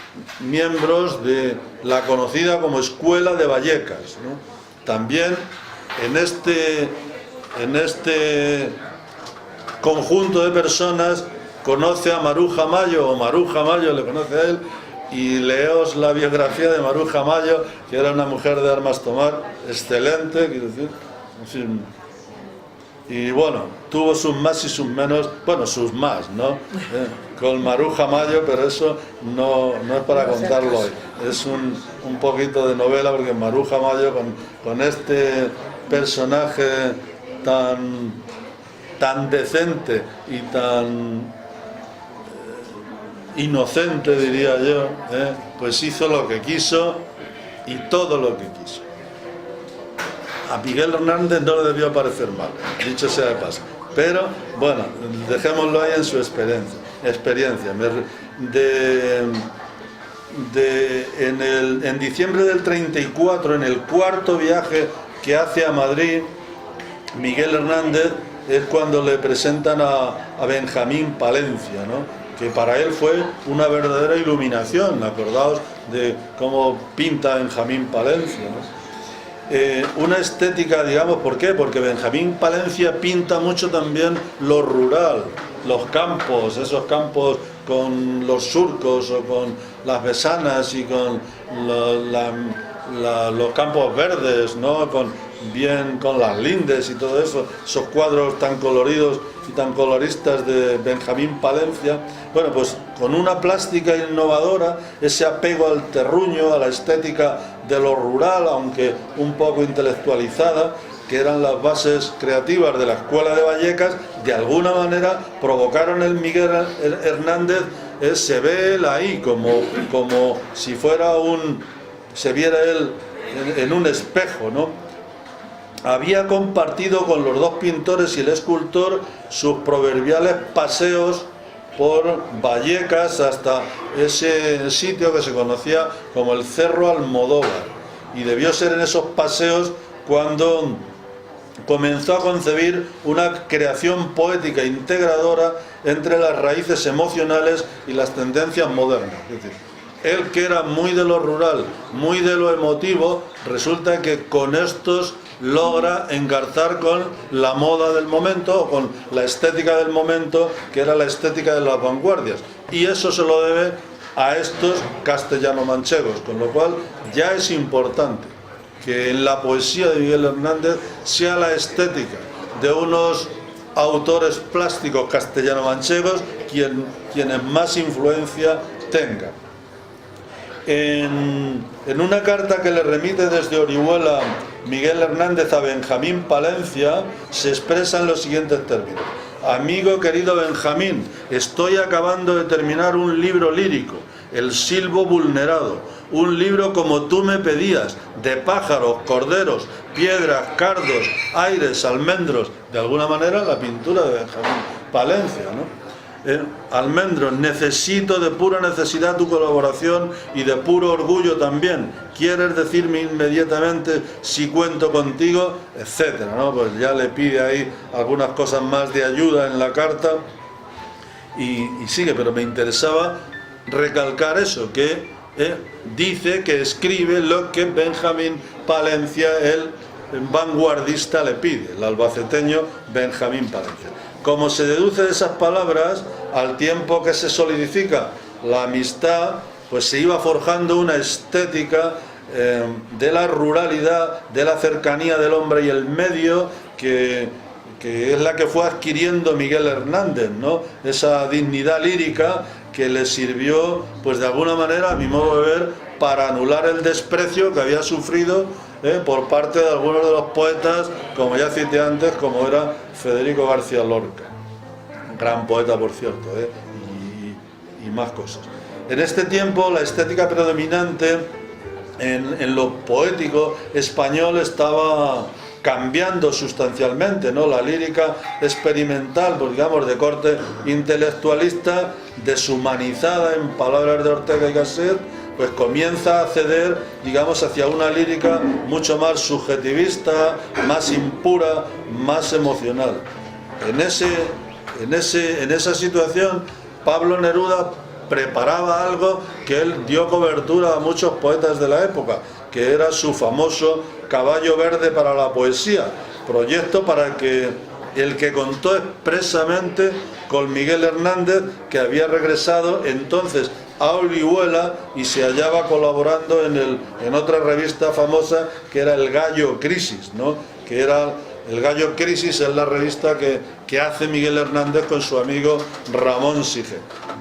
miembros de la conocida como Escuela de Vallecas, ¿no? También en este conjunto de personas conoce a Maruja Mayo, o Maruja Mayo le conoce a él, y leos la biografía de Maruja Mayo, que era una mujer de armas tomar excelente, quiero decir, en fin. Y bueno, tuvo sus más y sus menos, bueno, sus más, ¿no? Con Maruja Mayo, pero eso no es para contarlo hoy. Es un poquito de novela, porque Maruja Mayo, con este personaje tan decente y tan inocente, diría yo, pues hizo lo que quiso y todo lo que quiso. A Miguel Hernández no le debió parecer mal, dicho sea de paso, pero bueno, dejémoslo ahí en su experiencia. En diciembre del 34, en el 4.º viaje que hace a Madrid, Miguel Hernández, es cuando le presentan a Benjamín Palencia, ¿no?, que para él fue una verdadera iluminación. Acordaos de cómo pinta Benjamín Palencia, ¿no? Una estética, digamos, ¿por qué? Porque Benjamín Palencia pinta mucho también lo rural, los campos, esos campos con los surcos o con las besanas y con los campos verdes, ¿no?, con las lindes y todo eso, esos cuadros tan coloridos y tan coloristas de Benjamín Palencia. Bueno, pues con una plástica innovadora, ese apego al terruño, a la estética de lo rural, aunque un poco intelectualizada, que eran las bases creativas de la Escuela de Vallecas, de alguna manera provocaron en Miguel Hernández, se ve él ahí como si fuera se viera él en un espejo, ¿no? Había compartido con los 2 pintores y el escultor sus proverbiales paseos por Vallecas hasta ese sitio que se conocía como el Cerro Almodóvar, y debió ser en esos paseos cuando comenzó a concebir una creación poética integradora entre las raíces emocionales y las tendencias modernas. Es decir, él, que era muy de lo rural, muy de lo emotivo, resulta que con estos logra engarzar con la moda del momento, o con la estética del momento, que era la estética de las vanguardias, y eso se lo debe a estos castellano-manchegos, con lo cual ya es importante que en la poesía de Miguel Hernández sea la estética de unos autores plásticos castellano-manchegos quienes más influencia tengan. En una carta que le remite desde Orihuela Miguel Hernández a Benjamín Palencia, se expresan los siguientes términos: amigo querido Benjamín, estoy acabando de terminar un libro lírico, El silbo vulnerado, un libro como tú me pedías, de pájaros, corderos, piedras, cardos, aires, almendros. De alguna manera la pintura de Benjamín Palencia, ¿no? Almendros, necesito de pura necesidad tu colaboración y de puro orgullo también. ¿Quieres decirme inmediatamente si cuento contigo? Etcétera, ¿no? Pues ya le pide ahí algunas cosas más de ayuda en la carta y sigue, pero me interesaba recalcar eso, que dice que escribe lo que Benjamín Palencia, el vanguardista, le pide, el albaceteño Benjamín Palencia. Como se deduce de esas palabras, al tiempo que se solidifica la amistad, pues se iba forjando una estética de la ruralidad, de la cercanía del hombre y el medio, que es la que fue adquiriendo Miguel Hernández, ¿no? Esa dignidad lírica que le sirvió, pues de alguna manera, a mi modo de ver, para anular el desprecio que había sufrido por parte de algunos de los poetas, como ya cité antes, como era Federico García Lorca, gran poeta por cierto, y más cosas. En este tiempo la estética predominante en lo poético español estaba cambiando sustancialmente, ¿no? La lírica experimental, pues digamos de corte intelectualista, deshumanizada en palabras de Ortega y Gasset, pues comienza a ceder, digamos, hacia una lírica mucho más subjetivista, más impura, más emocional. En esa situación, Pablo Neruda preparaba algo que él dio cobertura a muchos poetas de la época, que era su famoso Caballo Verde para la Poesía, proyecto para el que contó expresamente con Miguel Hernández, que había regresado entonces a Orihuela y se hallaba colaborando en otra revista famosa que era El Gallo Crisis, ¿no? Que era El Gallo Crisis, es la revista que hace Miguel Hernández con su amigo Ramón Sige.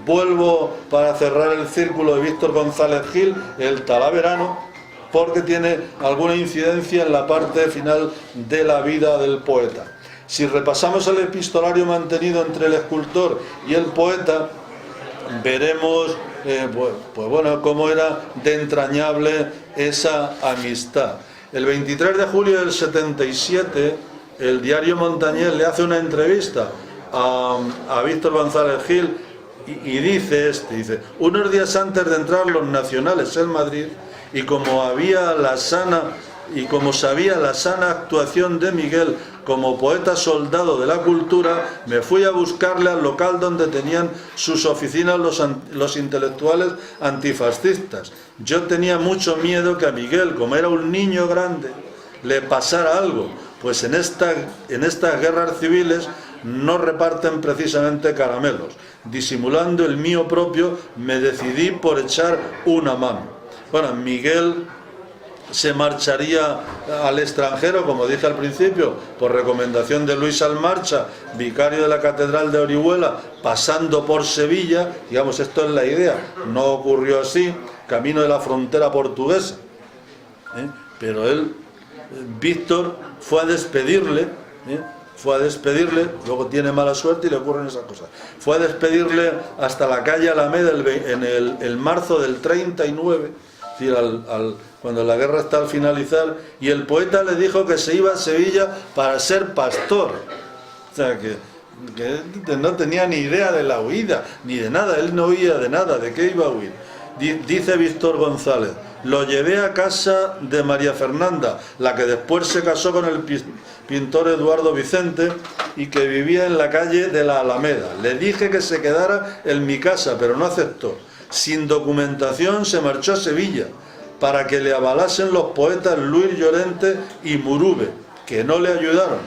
Vuelvo para cerrar el círculo de Víctor González Gil, el Talaverano, porque tiene alguna incidencia en la parte final de la vida del poeta. Si repasamos el epistolario mantenido entre el escultor y el poeta, veremos pues bueno, cómo era de entrañable esa amistad. El 23 de julio del 77, el diario Montañés le hace una entrevista a Víctor González Gil y dice unos días antes de entrar los nacionales en Madrid, y como sabía la sana actuación de Miguel como poeta soldado de la cultura, me fui a buscarle al local donde tenían sus oficinas los intelectuales antifascistas. Yo tenía mucho miedo que a Miguel, como era un niño grande, le pasara algo, pues en estas guerras civiles no reparten precisamente caramelos. Disimulando el mío propio, me decidí por echar una mano. Bueno, Miguel se marcharía al extranjero, como dije al principio, por recomendación de Luis Almarcha, vicario de la Catedral de Orihuela, pasando por Sevilla. Digamos, esto es la idea, no ocurrió así, camino de la frontera portuguesa, pero Víctor fue a despedirle, luego tiene mala suerte y le ocurren esas cosas. Fue a despedirle hasta la calle Alameda en el marzo del 39, es decir, cuando la guerra está al finalizar, y el poeta le dijo que se iba a Sevilla para ser pastor. O sea, que no tenía ni idea de la huida, ni de nada, él no huía de nada, ¿de qué iba a huir? Dice Víctor González, lo llevé a casa de María Fernanda, la que después se casó con el pintor Eduardo Vicente y que vivía en la calle de la Alameda. Le dije que se quedara en mi casa, pero no aceptó. Sin documentación se marchó a Sevilla para que le avalasen los poetas Luis Llorente y Murube, que no le ayudaron.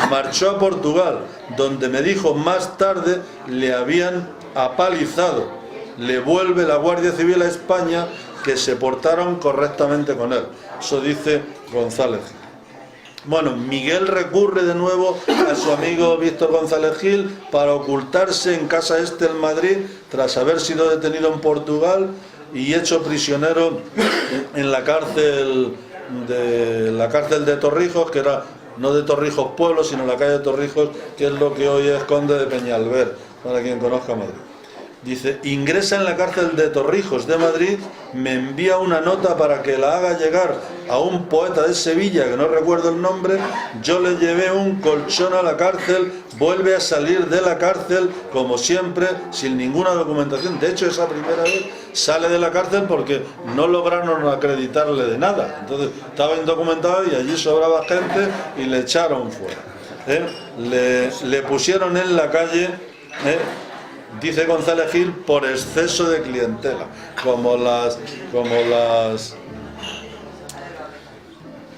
Marchó a Portugal, donde me dijo más tarde le habían apalizado. Le vuelve la Guardia Civil a España, que se portaron correctamente con él. Eso dice González Gil. Bueno, Miguel recurre de nuevo a su amigo Víctor González Gil para ocultarse en casa en Madrid, tras haber sido detenido en Portugal y hecho prisionero en la cárcel de Torrijos, que era no de Torrijos Pueblo, sino la calle de Torrijos, que es lo que hoy es Conde de Peñalver, para quien conozca Madrid. dice, ingresa en la cárcel de Torrijos de Madrid, me envía una nota para que la haga llegar a un poeta de Sevilla, que no recuerdo el nombre, yo le llevé un colchón a la cárcel, vuelve a salir de la cárcel, como siempre, sin ninguna documentación. De hecho, esa primera vez sale de la cárcel porque no lograron acreditarle de nada. Entonces, estaba indocumentado y allí sobraba gente y le echaron fuera. Le pusieron en la calle... dice González Gil, por exceso de clientela, como las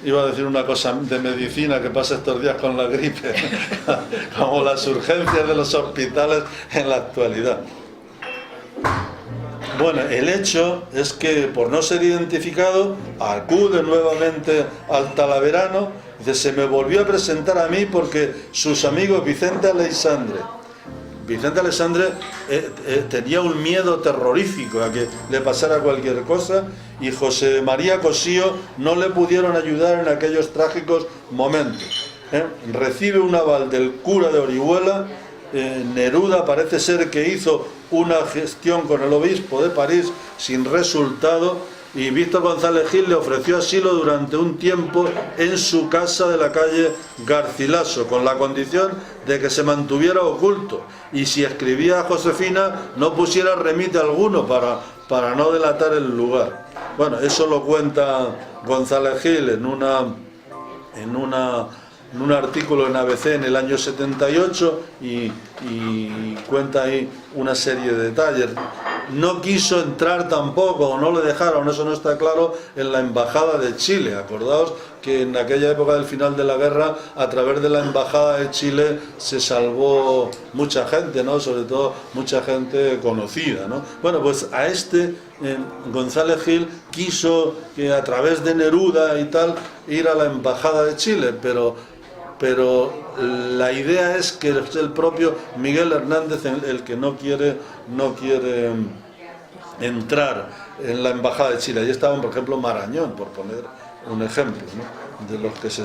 iba a decir una cosa de medicina que pasa estos días con la gripe, como las urgencias de los hospitales en la actualidad. Bueno, el hecho es que por no ser identificado acude nuevamente al Talaverano, dice, se me volvió a presentar a mí porque sus amigos Vicente Aleixandre tenía un miedo terrorífico a que le pasara cualquier cosa, y José María Cosío no le pudieron ayudar en aquellos trágicos momentos. Recibe un aval del cura de Orihuela. Neruda parece ser que hizo una gestión con el obispo de París sin resultado, y Víctor González Gil le ofreció asilo durante un tiempo en su casa de la calle Garcilaso, con la condición de que se mantuviera oculto, y si escribía a Josefina no pusiera remite alguno para no delatar el lugar. Bueno, eso lo cuenta González Gil en un artículo en ABC en el año 78 y cuenta ahí una serie de detalles. No quiso entrar tampoco, o no le dejaron, eso no está claro, en la embajada de Chile. Acordaos que en aquella época del final de la guerra, a través de la embajada de Chile se salvó mucha gente, ¿no? Sobre todo mucha gente conocida, ¿no? Bueno, pues a González Gil quiso que a través de Neruda y tal ir a la embajada de Chile, pero la idea es que es el propio Miguel Hernández el que no quiere entrar en la embajada de Chile. Allí estaban, por ejemplo, Marañón, por poner un ejemplo, ¿no?, de los que se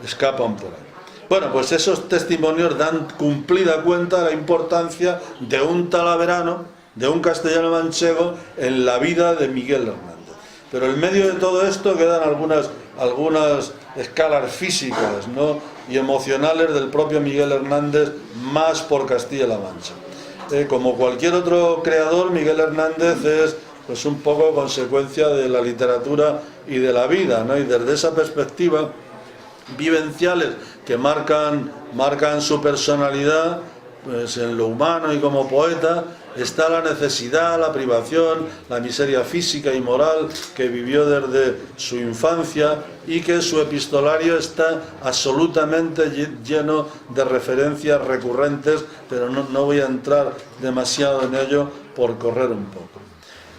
escapan por ahí. Bueno, pues esos testimonios dan cumplida cuenta de la importancia de un talaverano, de un castellano manchego, en la vida de Miguel Hernández. Pero en medio de todo esto quedan algunas escalas físicas, ¿no?, y emocionales del propio Miguel Hernández, más por Castilla-La Mancha. Como cualquier otro creador, Miguel Hernández es pues un poco consecuencia de la literatura y de la vida, ¿no? Y desde esa perspectiva, vivenciales que marcan su personalidad, pues en lo humano y como poeta, está la necesidad, la privación, la miseria física y moral que vivió desde su infancia, y que su epistolario está absolutamente lleno de referencias recurrentes, pero no voy a entrar demasiado en ello por correr un poco.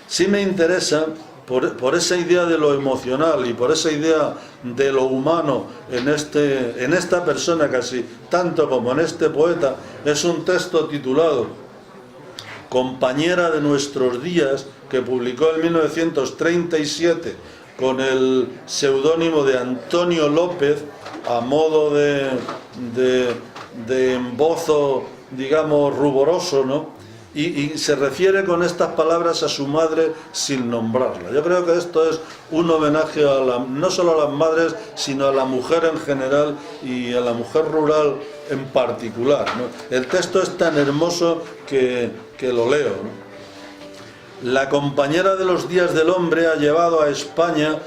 Sí me interesa, por esa idea de lo emocional y por esa idea de lo humano en esta persona, casi tanto como en este poeta, es un texto titulado Compañera de nuestros días, que publicó en 1937 con el seudónimo de Antonio López, a modo de embozo, digamos, ruboroso, ¿no? Y se refiere con estas palabras a su madre sin nombrarla. Yo creo que esto es un homenaje no solo a las madres, sino a la mujer en general y a la mujer rural en particular, ¿no? El texto es tan hermoso que lo leo, ¿no? La compañera de los días del hombre ha llevado a España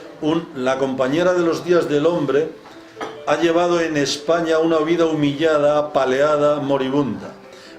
la compañera de los días del hombre ha llevado en España una vida humillada, apaleada, moribunda.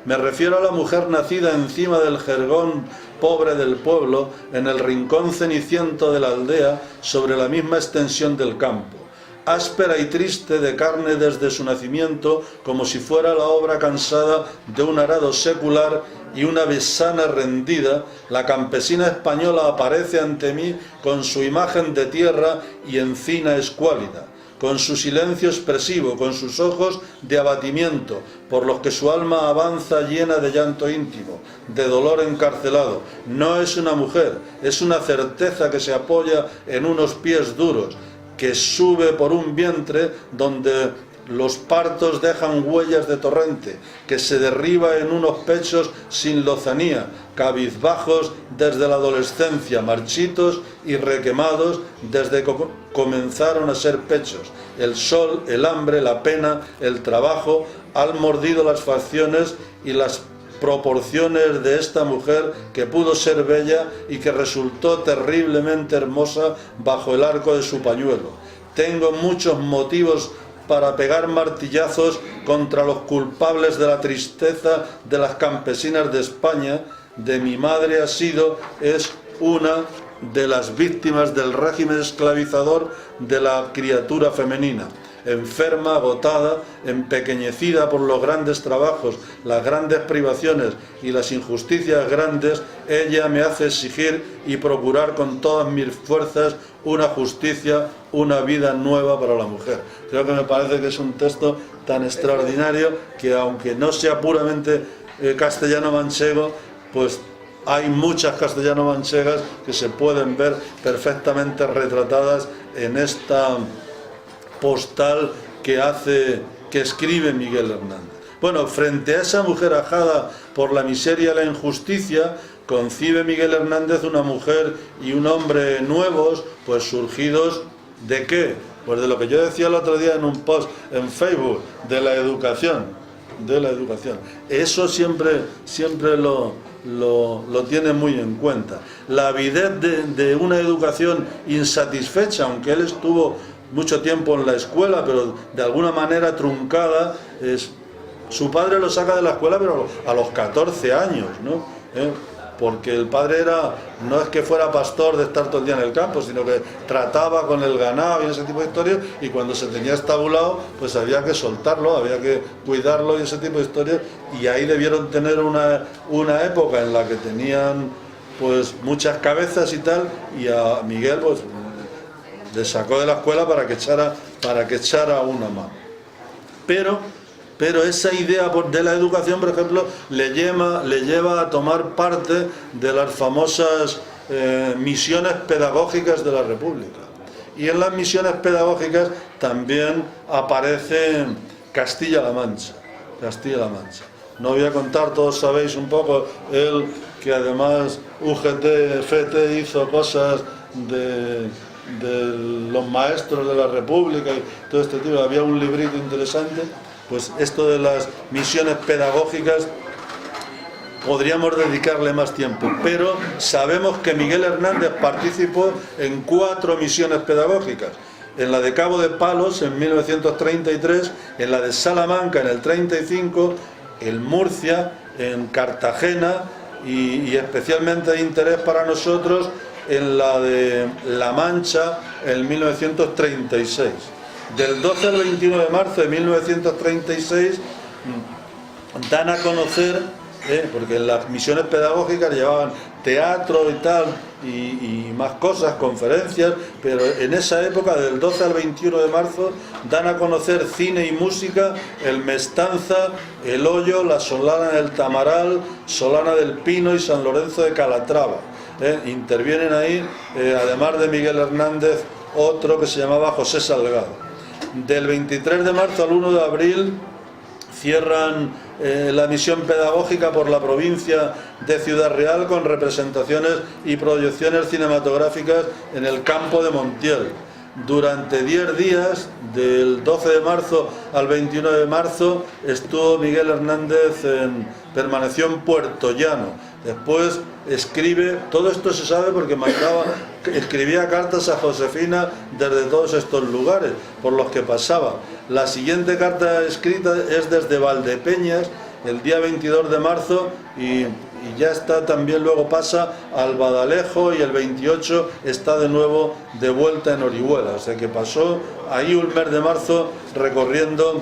Me refiero a la mujer nacida encima del jergón pobre del pueblo, en el rincón ceniciento de la aldea, sobre la misma extensión del campo. Áspera y triste de carne desde su nacimiento, como si fuera la obra cansada de un arado secular y una besana rendida, la campesina española aparece ante mí con su imagen de tierra y encina escuálida, con su silencio expresivo, con sus ojos de abatimiento, por los que su alma avanza llena de llanto íntimo, de dolor encarcelado. No es una mujer, es una certeza que se apoya en unos pies duros, que sube por un vientre donde los partos dejan huellas de torrente, que se derriba en unos pechos sin lozanía, cabizbajos desde la adolescencia, marchitos y requemados desde que comenzaron a ser pechos. El sol, el hambre, la pena, el trabajo han mordido las facciones y las proporciones de esta mujer que pudo ser bella y que resultó terriblemente hermosa bajo el arco de su pañuelo. Tengo muchos motivos para pegar martillazos contra los culpables de la tristeza de las campesinas de España. De mi madre es una de las víctimas del régimen esclavizador de la criatura femenina. Enferma, agotada, empequeñecida por los grandes trabajos, las grandes privaciones y las injusticias grandes, ella me hace exigir y procurar con todas mis fuerzas una justicia, una vida nueva para la mujer. Creo que me parece que es un texto tan extraordinario que, aunque no sea puramente castellano-manchego, pues hay muchas castellano-manchegas que se pueden ver perfectamente retratadas en esta postal que escribe Miguel Hernández. Bueno, frente a esa mujer ajada por la miseria y la injusticia, concibe Miguel Hernández una mujer y un hombre nuevos, pues surgidos ¿de qué? Pues de lo que yo decía el otro día en un post en Facebook, de la educación. Eso siempre lo tiene muy en cuenta. La avidez de una educación insatisfecha, aunque él estuvo mucho tiempo en la escuela, pero de alguna manera truncada. Su padre lo saca de la escuela, pero a los 14 años, ¿no? Porque el padre no es que fuera pastor de estar todo el día en el campo, sino que trataba con el ganado y ese tipo de historias, y cuando se tenía estabulado, pues había que soltarlo, había que cuidarlo y ese tipo de historias, y ahí debieron tener una época en la que tenían pues muchas cabezas y tal, y a Miguel pues le sacó de la escuela para que echara una mano. Pero esa idea de la educación, por ejemplo, le lleva a tomar parte de las famosas misiones pedagógicas de la República. Y en las misiones pedagógicas también aparece Castilla-La Mancha. No voy a contar, todos sabéis un poco, él que además UGT, FT hizo cosas de los maestros de la República y todo este tipo. Había un librito interesante. Pues esto de las misiones pedagógicas podríamos dedicarle más tiempo, pero sabemos que Miguel Hernández participó en 4 misiones pedagógicas: en la de Cabo de Palos en 1933, en la de Salamanca en el 35, en Murcia, en Cartagena y especialmente de interés para nosotros en la de La Mancha en 1936. Del 12 al 21 de marzo de 1936 dan a conocer, porque en las misiones pedagógicas llevaban teatro y tal, y más cosas, conferencias, pero en esa época, del 12 al 21 de marzo, dan a conocer cine y música, el Mestanza, el Hoyo, la Solana del Tamaral, Solana del Pino y San Lorenzo de Calatrava. Intervienen ahí, además de Miguel Hernández, otro que se llamaba José Salgado. Del 23 de marzo al 1 de abril cierran la misión pedagógica por la provincia de Ciudad Real con representaciones y proyecciones cinematográficas en el campo de Montiel. Durante 10 días, del 12 de marzo al 29 de marzo, estuvo Miguel Hernández permaneció en Puerto Llano. Después escribe, todo esto se sabe porque escribía cartas a Josefina desde todos estos lugares por los que pasaba. La siguiente carta escrita es desde Valdepeñas, el día 22 de marzo, y ya está, también luego pasa al Badalejo, y el 28 está de nuevo de vuelta en Orihuela. O sea que pasó ahí un mes de marzo recorriendo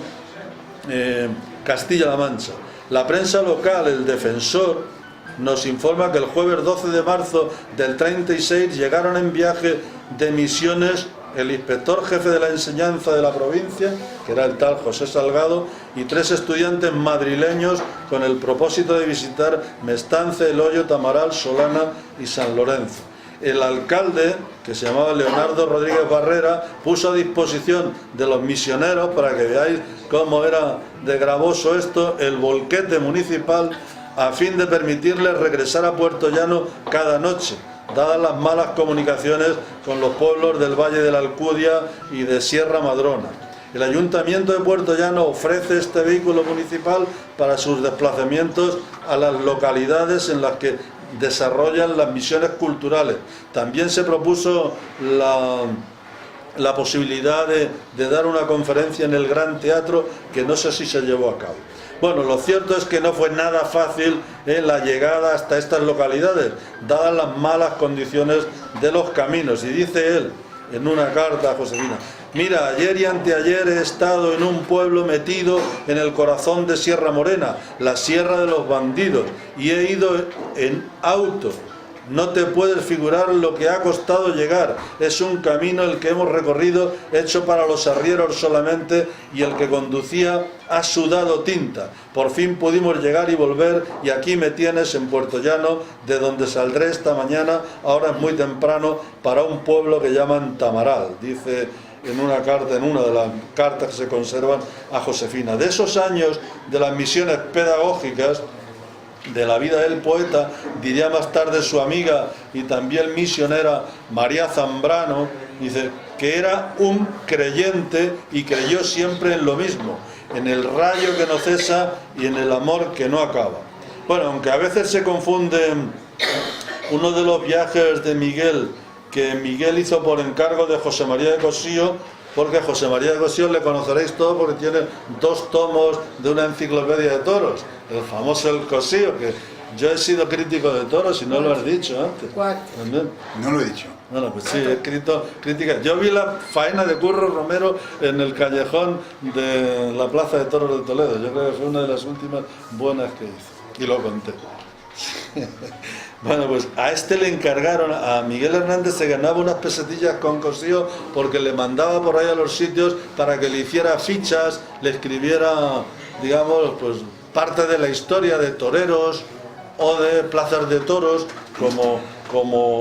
Castilla-La Mancha. La prensa local, El Defensor, nos informa que el jueves 12 de marzo del 36 llegaron en viaje de misiones el inspector jefe de la enseñanza de la provincia, que era el tal José Salgado, y 3 estudiantes madrileños con el propósito de visitar Mestanza, El Hoyo, Tamaral, Solana y San Lorenzo. el alcalde, que se llamaba Leonardo Rodríguez Barrera, puso a disposición de los misioneros, para que veáis cómo era de gravoso esto, el volquete municipal, a fin de permitirles regresar a Puerto Llano cada noche, dadas las malas comunicaciones con los pueblos del Valle de la Alcudia y de Sierra Madrona. El Ayuntamiento de Puerto Llano ofrece este vehículo municipal para sus desplazamientos a las localidades en las que desarrollan las misiones culturales. También se propuso la posibilidad de dar una conferencia en el Gran Teatro, que no sé si se llevó a cabo. Bueno, lo cierto es que no fue nada fácil la llegada hasta estas localidades, dadas las malas condiciones de los caminos. Y dice él en una carta a Josefina: mira, ayer y anteayer he estado en un pueblo metido en el corazón de Sierra Morena, la Sierra de los Bandidos, y he ido en auto. No te puedes figurar lo que ha costado llegar. Es un camino el que hemos recorrido, hecho para los arrieros solamente, y el que conducía ha sudado tinta. Por fin pudimos llegar y volver, y aquí me tienes en Puerto Llano, de donde saldré esta mañana, ahora es muy temprano, para un pueblo que llaman Tamaral, dice en una carta, en una de las cartas que se conservan a Josefina. De esos años de las misiones pedagógicas, de la vida del poeta, diría más tarde su amiga y también misionera María Zambrano, dice que era un creyente y creyó siempre en lo mismo, en el rayo que no cesa y en el amor que no acaba. Bueno, aunque a veces se confunden uno de los viajes de Miguel, que Miguel hizo por encargo de José María de Cossío, porque José María de Cossío le conoceréis todo porque tiene 2 tomos de una enciclopedia de toros, el famoso El Cossío, que yo he sido crítico de toros y no lo has dicho antes. ¿También? No lo he dicho. Bueno, pues sí, he escrito críticas. Yo vi la faena de Curro Romero en el callejón de la Plaza de Toros de Toledo. Yo creo que fue una de las últimas buenas que hizo. Y lo conté. Bueno, pues a este le encargaron, a Miguel Hernández se ganaba unas pesetillas con Cossío porque le mandaba por ahí a los sitios para que le hiciera fichas, le escribiera, digamos, pues parte de la historia de toreros o de plazas de toros, como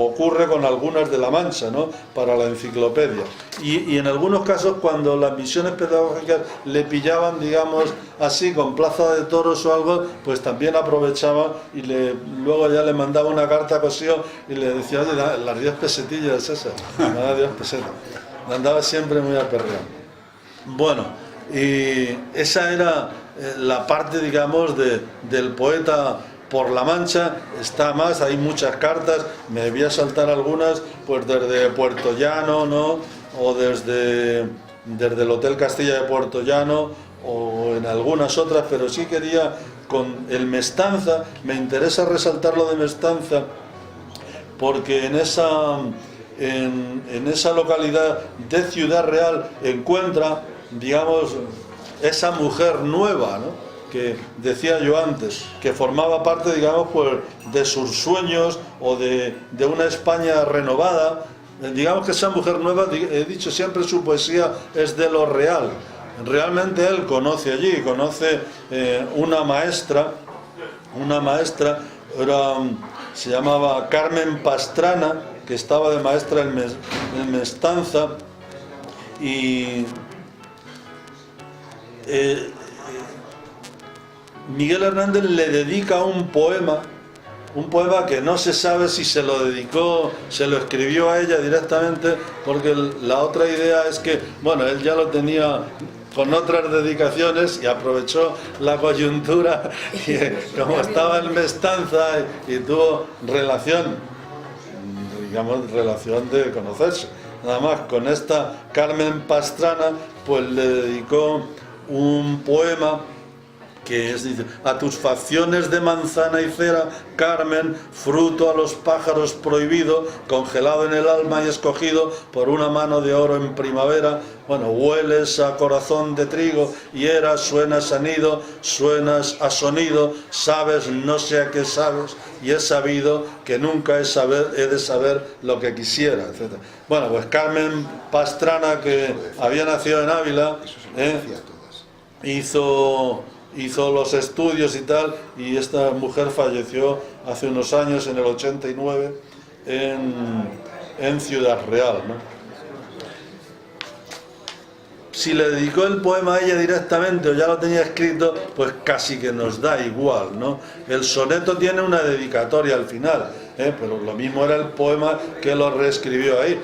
ocurre con algunas de La Mancha, ¿no?, para la enciclopedia. Y en algunos casos, cuando las misiones pedagógicas le pillaban, digamos, así, con plaza de toros o algo, pues también aprovechaba y luego ya le mandaba una carta a Cossío y le decía: oye, las 10 pesetillas esas, nada, 10 pesetas. Andaba siempre muy aperreado. Bueno, y esa era la parte, digamos, del poeta por La Mancha. Está más, hay muchas cartas, me voy a saltar algunas, pues desde Puerto Llano, ¿no?, o desde el Hotel Castilla de Puerto Llano, o en algunas otras, pero sí quería, con el Mestanza, me interesa resaltar lo de Mestanza, porque en esa localidad de Ciudad Real encuentra, digamos, esa mujer nueva, ¿no?, que decía yo antes, que formaba parte, digamos, pues, de sus sueños o de una España renovada. Digamos que esa mujer nueva, he dicho siempre, su poesía es de lo real. Realmente él conoce allí, conoce una maestra, se llamaba Carmen Pastrana, que estaba de maestra en Mestanza, y Miguel Hernández le dedica un poema que no se sabe si se lo dedicó, se lo escribió a ella directamente, porque la otra idea es que, bueno, él ya lo tenía con otras dedicaciones y aprovechó la coyuntura, y como estaba en Mestanza y tuvo relación, digamos, relación de conocerse, nada más, con esta Carmen Pastrana, pues le dedicó un poema que es, dice: a tus facciones de manzana y cera, Carmen, fruto a los pájaros prohibido, congelado en el alma y escogido por una mano de oro en primavera. Bueno, hueles a corazón de trigo, hiera, suenas a nido, suenas a sonido, sabes no sé a qué sabes, y he sabido que nunca he de saber lo que quisiera, etc. Bueno, pues Pastrana, que había nacido en Ávila, hizo los estudios y tal, y esta mujer falleció hace unos años, en el 89, en Ciudad Real, ¿no? Si le dedicó el poema a ella directamente o ya lo tenía escrito, pues casi que nos da igual, ¿no? El soneto tiene una dedicatoria al final, pero lo mismo era el poema que lo reescribió ahí.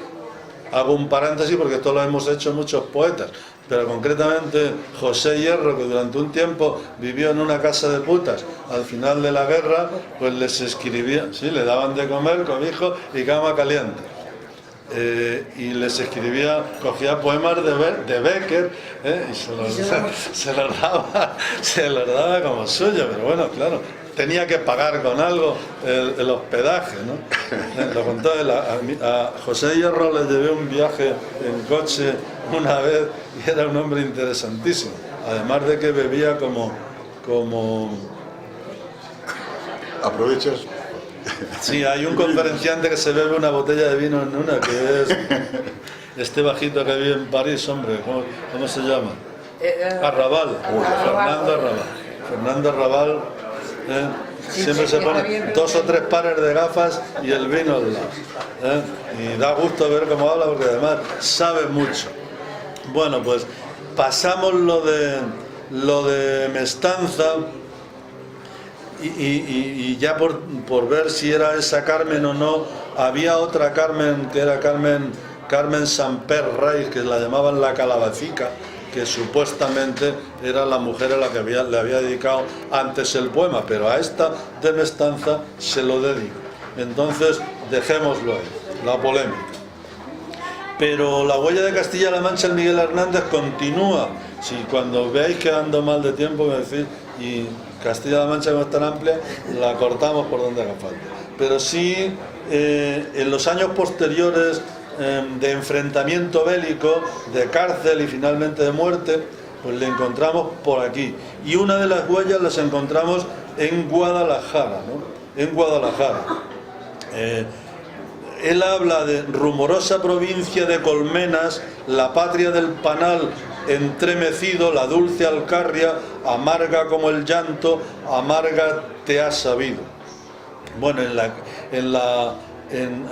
Hago un paréntesis porque esto lo hemos hecho muchos poetas, pero concretamente José Hierro, que durante un tiempo vivió en una casa de putas al final de la guerra, pues les escribía, sí, le daban de comer, cobijo y cama caliente. Y les escribía, cogía poemas de Becker, y se los daba como suyo, pero bueno, claro, tenía que pagar con algo el hospedaje, ¿no? Lo contó él, a José Hierro le llevé un viaje en coche una vez y era un hombre interesantísimo, además de que bebía como... ¿Aprovechas? Sí, hay un conferenciante que se bebe una botella de vino en una, que es este bajito que vive en París, hombre, ¿cómo se llama? Arrabal, Fernando Arrabal, siempre se pone 2 o 3 pares de gafas y el vino al lado, y da gusto ver cómo habla porque además sabe mucho. Bueno, pues pasamos lo de Mestanza. Y ya por ver si era esa Carmen o no, había otra Carmen que era Carmen Samper Reis, que la llamaban la Calabacica, que supuestamente era la mujer a la que le había dedicado antes el poema, pero a esta de Mestanza se lo dedico. Entonces dejémoslo ahí, la polémica. Pero la huella de Castilla-La Mancha, el Miguel Hernández, continúa. Si cuando veáis que ando mal de tiempo, me decís, y Castilla-La Mancha, como es tan amplia, la cortamos por donde haga falta. Pero sí, en los años posteriores de enfrentamiento bélico, de cárcel y finalmente de muerte, pues le encontramos por aquí. Y una de las huellas las encontramos en Guadalajara, ¿no? En Guadalajara. Él habla de rumorosa provincia de colmenas, la patria del panal entremecido, la dulce Alcarria, amarga como el llanto, amarga te ha sabido. Bueno,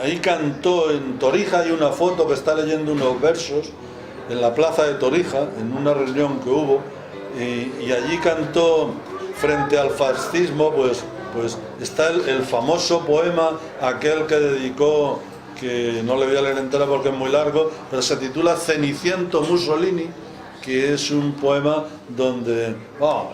ahí cantó en Torija, hay una foto que está leyendo unos versos en la plaza de Torija, en una reunión que hubo, y allí cantó frente al fascismo, pues está el famoso poema aquel que dedicó, que no le voy a leer entera porque es muy largo, pero se titula Ceniciento Mussolini, que es un poema donde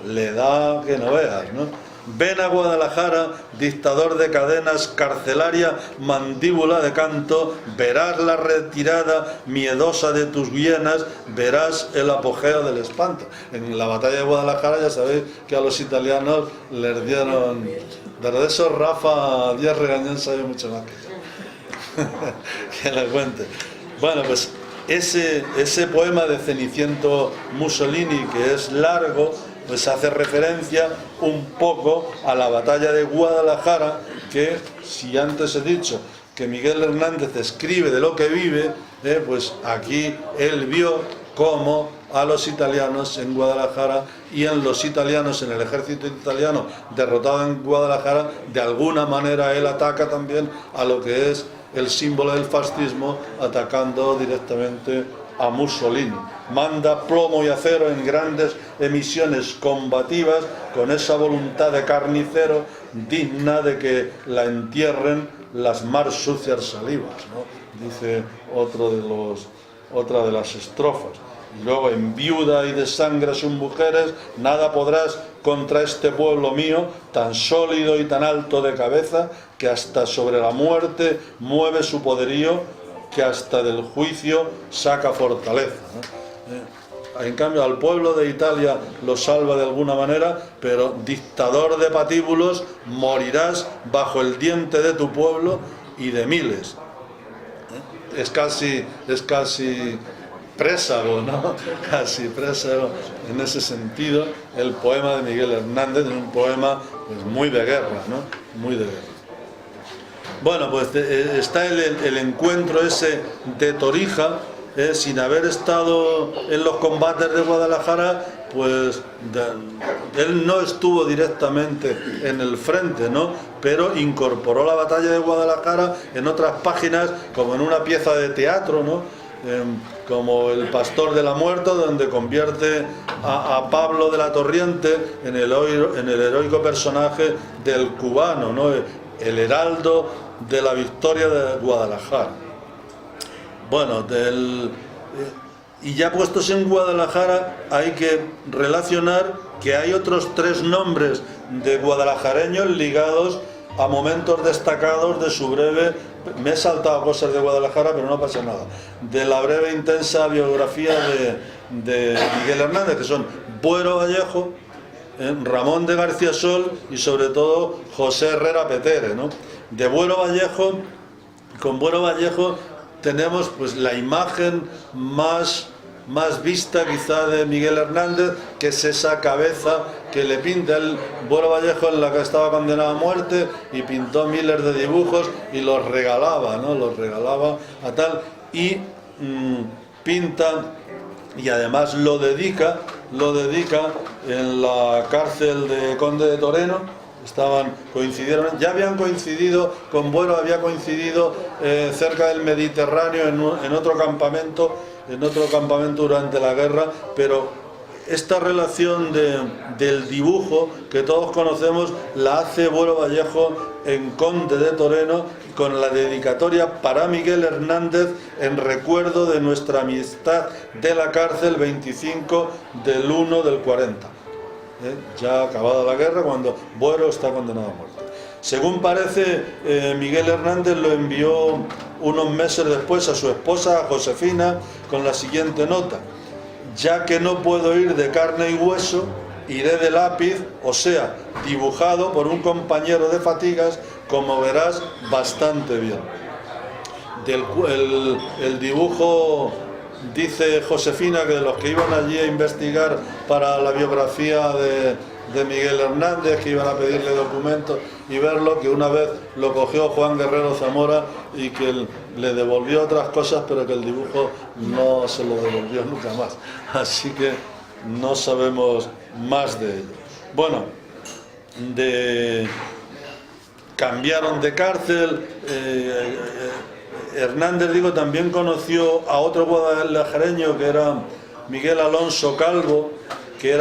le da que no veas, ¿no? Ven a Guadalajara, dictador de cadenas, carcelaria mandíbula de canto, verás la retirada miedosa de tus hienas, verás el apogeo del espanto. En la batalla de Guadalajara ya sabéis que a los italianos les dieron... De eso Rafa Díaz Regañón sabe mucho más que yo. Que le cuente. Bueno, pues ese poema de Ceniciento Mussolini, que es largo, pues hace referencia un poco a la batalla de Guadalajara, que si antes he dicho que Miguel Hernández escribe de lo que vive, pues aquí él vio cómo a los italianos en Guadalajara y en los italianos, en el ejército italiano derrotado en Guadalajara, de alguna manera él ataca también a lo que es el símbolo del fascismo, atacando directamente a Mussolini. Manda plomo y acero en grandes emisiones combativas, con esa voluntad de carnicero digna de que la entierren las más sucias salivas, ¿no? Dice otra de las estrofas. Y luego, en viuda y de sangre sus mujeres, nada podrás contra este pueblo mío, tan sólido y tan alto de cabeza, que hasta sobre la muerte mueve su poderío, que hasta del juicio saca fortaleza, ¿no? En cambio, al pueblo de Italia lo salva de alguna manera, pero dictador de patíbulos, morirás bajo el diente de tu pueblo y de miles. Es casi présago, ¿no? Casi présago en ese sentido. El poema de Miguel Hernández es un poema pues, muy de guerra, ¿no? Muy de guerra. Bueno, pues está el encuentro ese de Torija, sin haber estado en los combates de Guadalajara, pues él no estuvo directamente en el frente, ¿no? Pero incorporó la batalla de Guadalajara en otras páginas, como en una pieza de teatro, ¿no? Como El Pastor de la Muerte, donde convierte a Pablo de la Torriente en el heroico personaje del cubano, ¿no? El heraldo de la victoria de Guadalajara. Bueno, y ya puestos en Guadalajara, hay que relacionar que hay otros 3 nombres de guadalajareños ligados a momentos destacados de su breve, me he saltado cosas de Guadalajara, pero no pasa nada, de la breve intensa biografía de Miguel Hernández, que son Buero Vallejo, Ramón de Garciasol y sobre todo José Herrera Petere, ¿no? De Buero Vallejo, con Buero Vallejo tenemos pues la imagen más vista quizá de Miguel Hernández, que es esa cabeza que le pinta el Buero Vallejo, en la que estaba condenado a muerte, y pintó miles de dibujos y los regalaba, ¿no? Los regalaba a tal, y pinta, y además lo dedica en la cárcel de Conde de Toreno. Ya habían coincidido con Buero, había coincidido cerca del Mediterráneo en otro campamento durante la guerra, pero esta relación del dibujo que todos conocemos la hace Buero Vallejo en Conde de Toreno, con la dedicatoria para Miguel Hernández en recuerdo de nuestra amistad de la cárcel 25 del 1 del 40. Ya acabada la guerra, cuando Buero está condenado a muerte. Según parece, Miguel Hernández lo envió unos meses después a su esposa, a Josefina, con la siguiente nota: ya que no puedo ir de carne y hueso, iré de lápiz, o sea, dibujado por un compañero de fatigas, como verás, bastante bien. El dibujo, dice Josefina, que de los que iban allí a investigar para la biografía de Miguel Hernández, que iban a pedirle documentos y verlo, que una vez lo cogió Juan Guerrero Zamora y que le devolvió otras cosas, pero que el dibujo no se lo devolvió nunca más. Así que no sabemos más de ello. Bueno, cambiaron de cárcel. Hernández, también conoció a otro guadalajareño, que era Miguel Alonso Calvo, que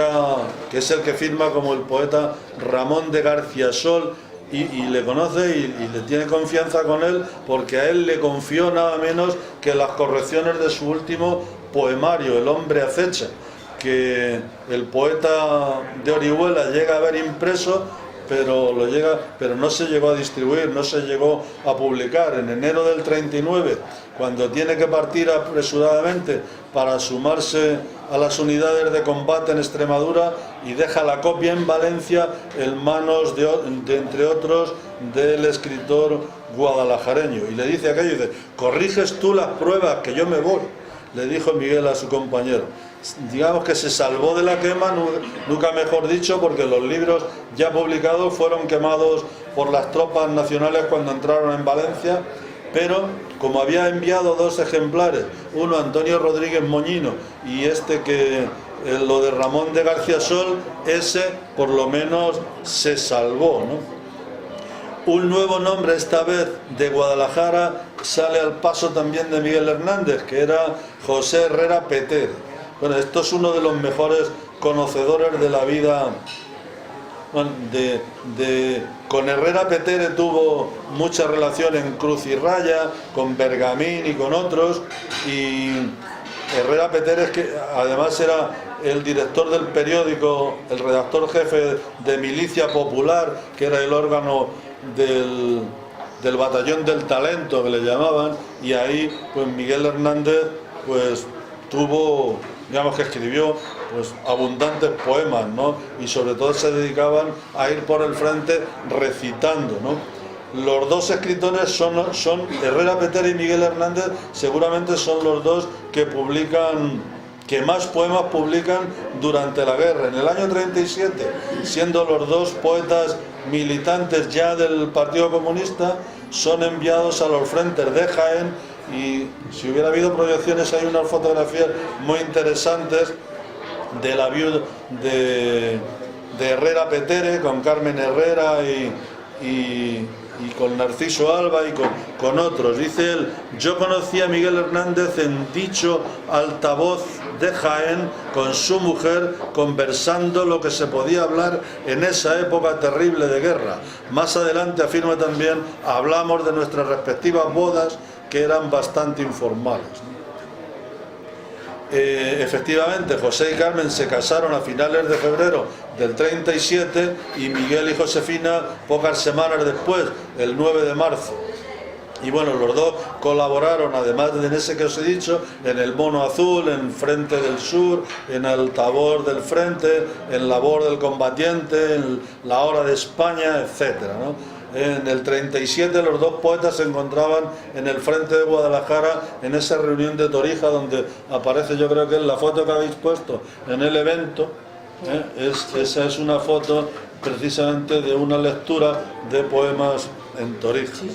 es el que firma como el poeta Ramón de Garciasol, y le conoce y le tiene confianza con él, porque a él le confió nada menos que las correcciones de su último poemario, El hombre acecha, que el poeta de Orihuela llega a ver impreso, pero no se llegó a distribuir, no se llegó a publicar. En enero del 39, cuando tiene que partir apresuradamente para sumarse a las unidades de combate en Extremadura, y deja la copia en Valencia en manos de entre otros, del escritor guadalajareño, y le dice aquello, dice: corriges tú las pruebas, que yo me voy, le dijo Miguel a su compañero. Digamos que se salvó de la quema, nunca mejor dicho, porque los libros ya publicados fueron quemados por las tropas nacionales cuando entraron en Valencia, pero como había enviado 2 ejemplares, uno a Antonio Rodríguez Moñino y lo de Ramón de Garciasol, ese por lo menos se salvó, ¿no? Un nuevo nombre, esta vez de Guadalajara, sale al paso también de Miguel Hernández, que era José Herrera Petere. Bueno, esto es uno de los mejores conocedores de la vida. Bueno, con Herrera Petere tuvo mucha relación en Cruz y Raya, con Bergamín y con otros, y Herrera Petere, que además era el director del periódico, el redactor jefe de Milicia Popular, que era el órgano del batallón del talento, que le llamaban, y ahí pues Miguel Hernández pues tuvo, digamos que escribió pues abundantes poemas, ¿no? Y sobre todo se dedicaban a ir por el frente recitando, ¿no? Los 2 escritores son Herrera Petere y Miguel Hernández, seguramente son los 2 que más poemas publican durante la guerra. En el año 37, siendo los 2 poetas militantes ya del Partido Comunista, son enviados a los frentes de Jaén, y si hubiera habido proyecciones, hay unas fotografías muy interesantes de la viuda de Herrera Petere, con Carmen Herrera y con Narciso Alba y con otros. Dice él: yo conocí a Miguel Hernández en dicho altavoz de Jaén con su mujer, conversando lo que se podía hablar en esa época terrible de guerra. Más adelante afirma también: hablamos de nuestras respectivas bodas, que eran bastante informales. Efectivamente, José y Carmen se casaron a finales de febrero del 37 y Miguel y Josefina pocas semanas después, el 9 de marzo. Y bueno, los dos colaboraron, además de en ese que os he dicho, en el Mono Azul, en Frente del Sur, en Altavoz del Frente, en Labor del Combatiente, en La Hora de España, etcétera, ¿no? En el 37 los dos poetas se encontraban en el frente de Guadalajara, en esa reunión de Torija, donde aparece, yo creo que es la foto que habéis puesto en el evento. Esa es una foto precisamente de una lectura de poemas en Torija.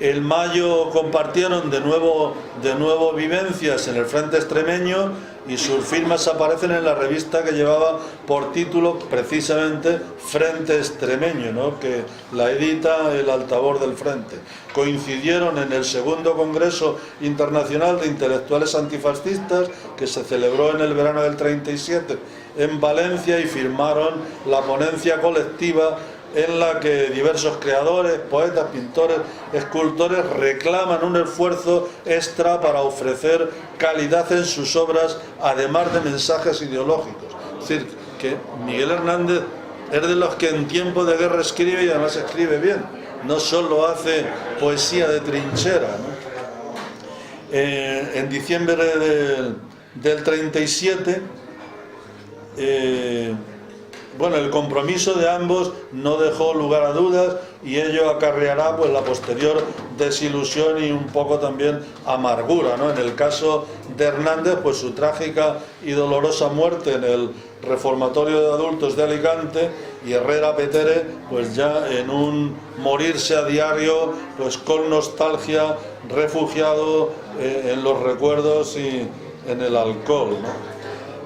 En mayo compartieron de nuevo vivencias en el frente extremeño y sus firmas aparecen en la revista que llevaba por título precisamente Frente Extremeño, ¿no?, que la edita el Altavoz del Frente. Coincidieron en el segundo Congreso Internacional de Intelectuales Antifascistas, que se celebró en el verano del 37 en Valencia, y firmaron la ponencia colectiva en la que diversos creadores, poetas, pintores, escultores reclaman un esfuerzo extra para ofrecer calidad en sus obras, además de mensajes ideológicos. Es decir, que Miguel Hernández es de los que en tiempo de guerra escribe, y además escribe bien, no solo hace poesía de trinchera, ¿no? En diciembre del 37, bueno, el compromiso de ambos no dejó lugar a dudas, y ello acarreará pues la posterior desilusión y un poco también amargura, ¿no? En el caso de Hernández, pues su trágica y dolorosa muerte en el reformatorio de adultos de Alicante, y Herrera Petere pues ya en un morirse a diario, pues con nostalgia, refugiado en los recuerdos y en el alcohol, ¿no?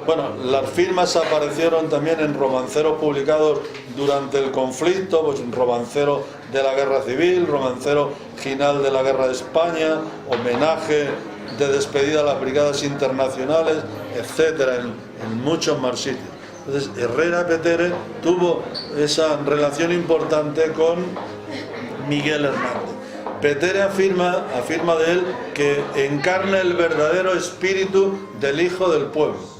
Bueno, las firmas aparecieron también en romanceros publicados durante el conflicto, pues un romancero de la Guerra Civil, romancero final de la Guerra de España, homenaje de despedida a las brigadas internacionales, etcétera, en muchos más sitios. Entonces, Herrera Petere tuvo esa relación importante con Miguel Hernández. Petere afirma de él que encarna el verdadero espíritu del hijo del pueblo.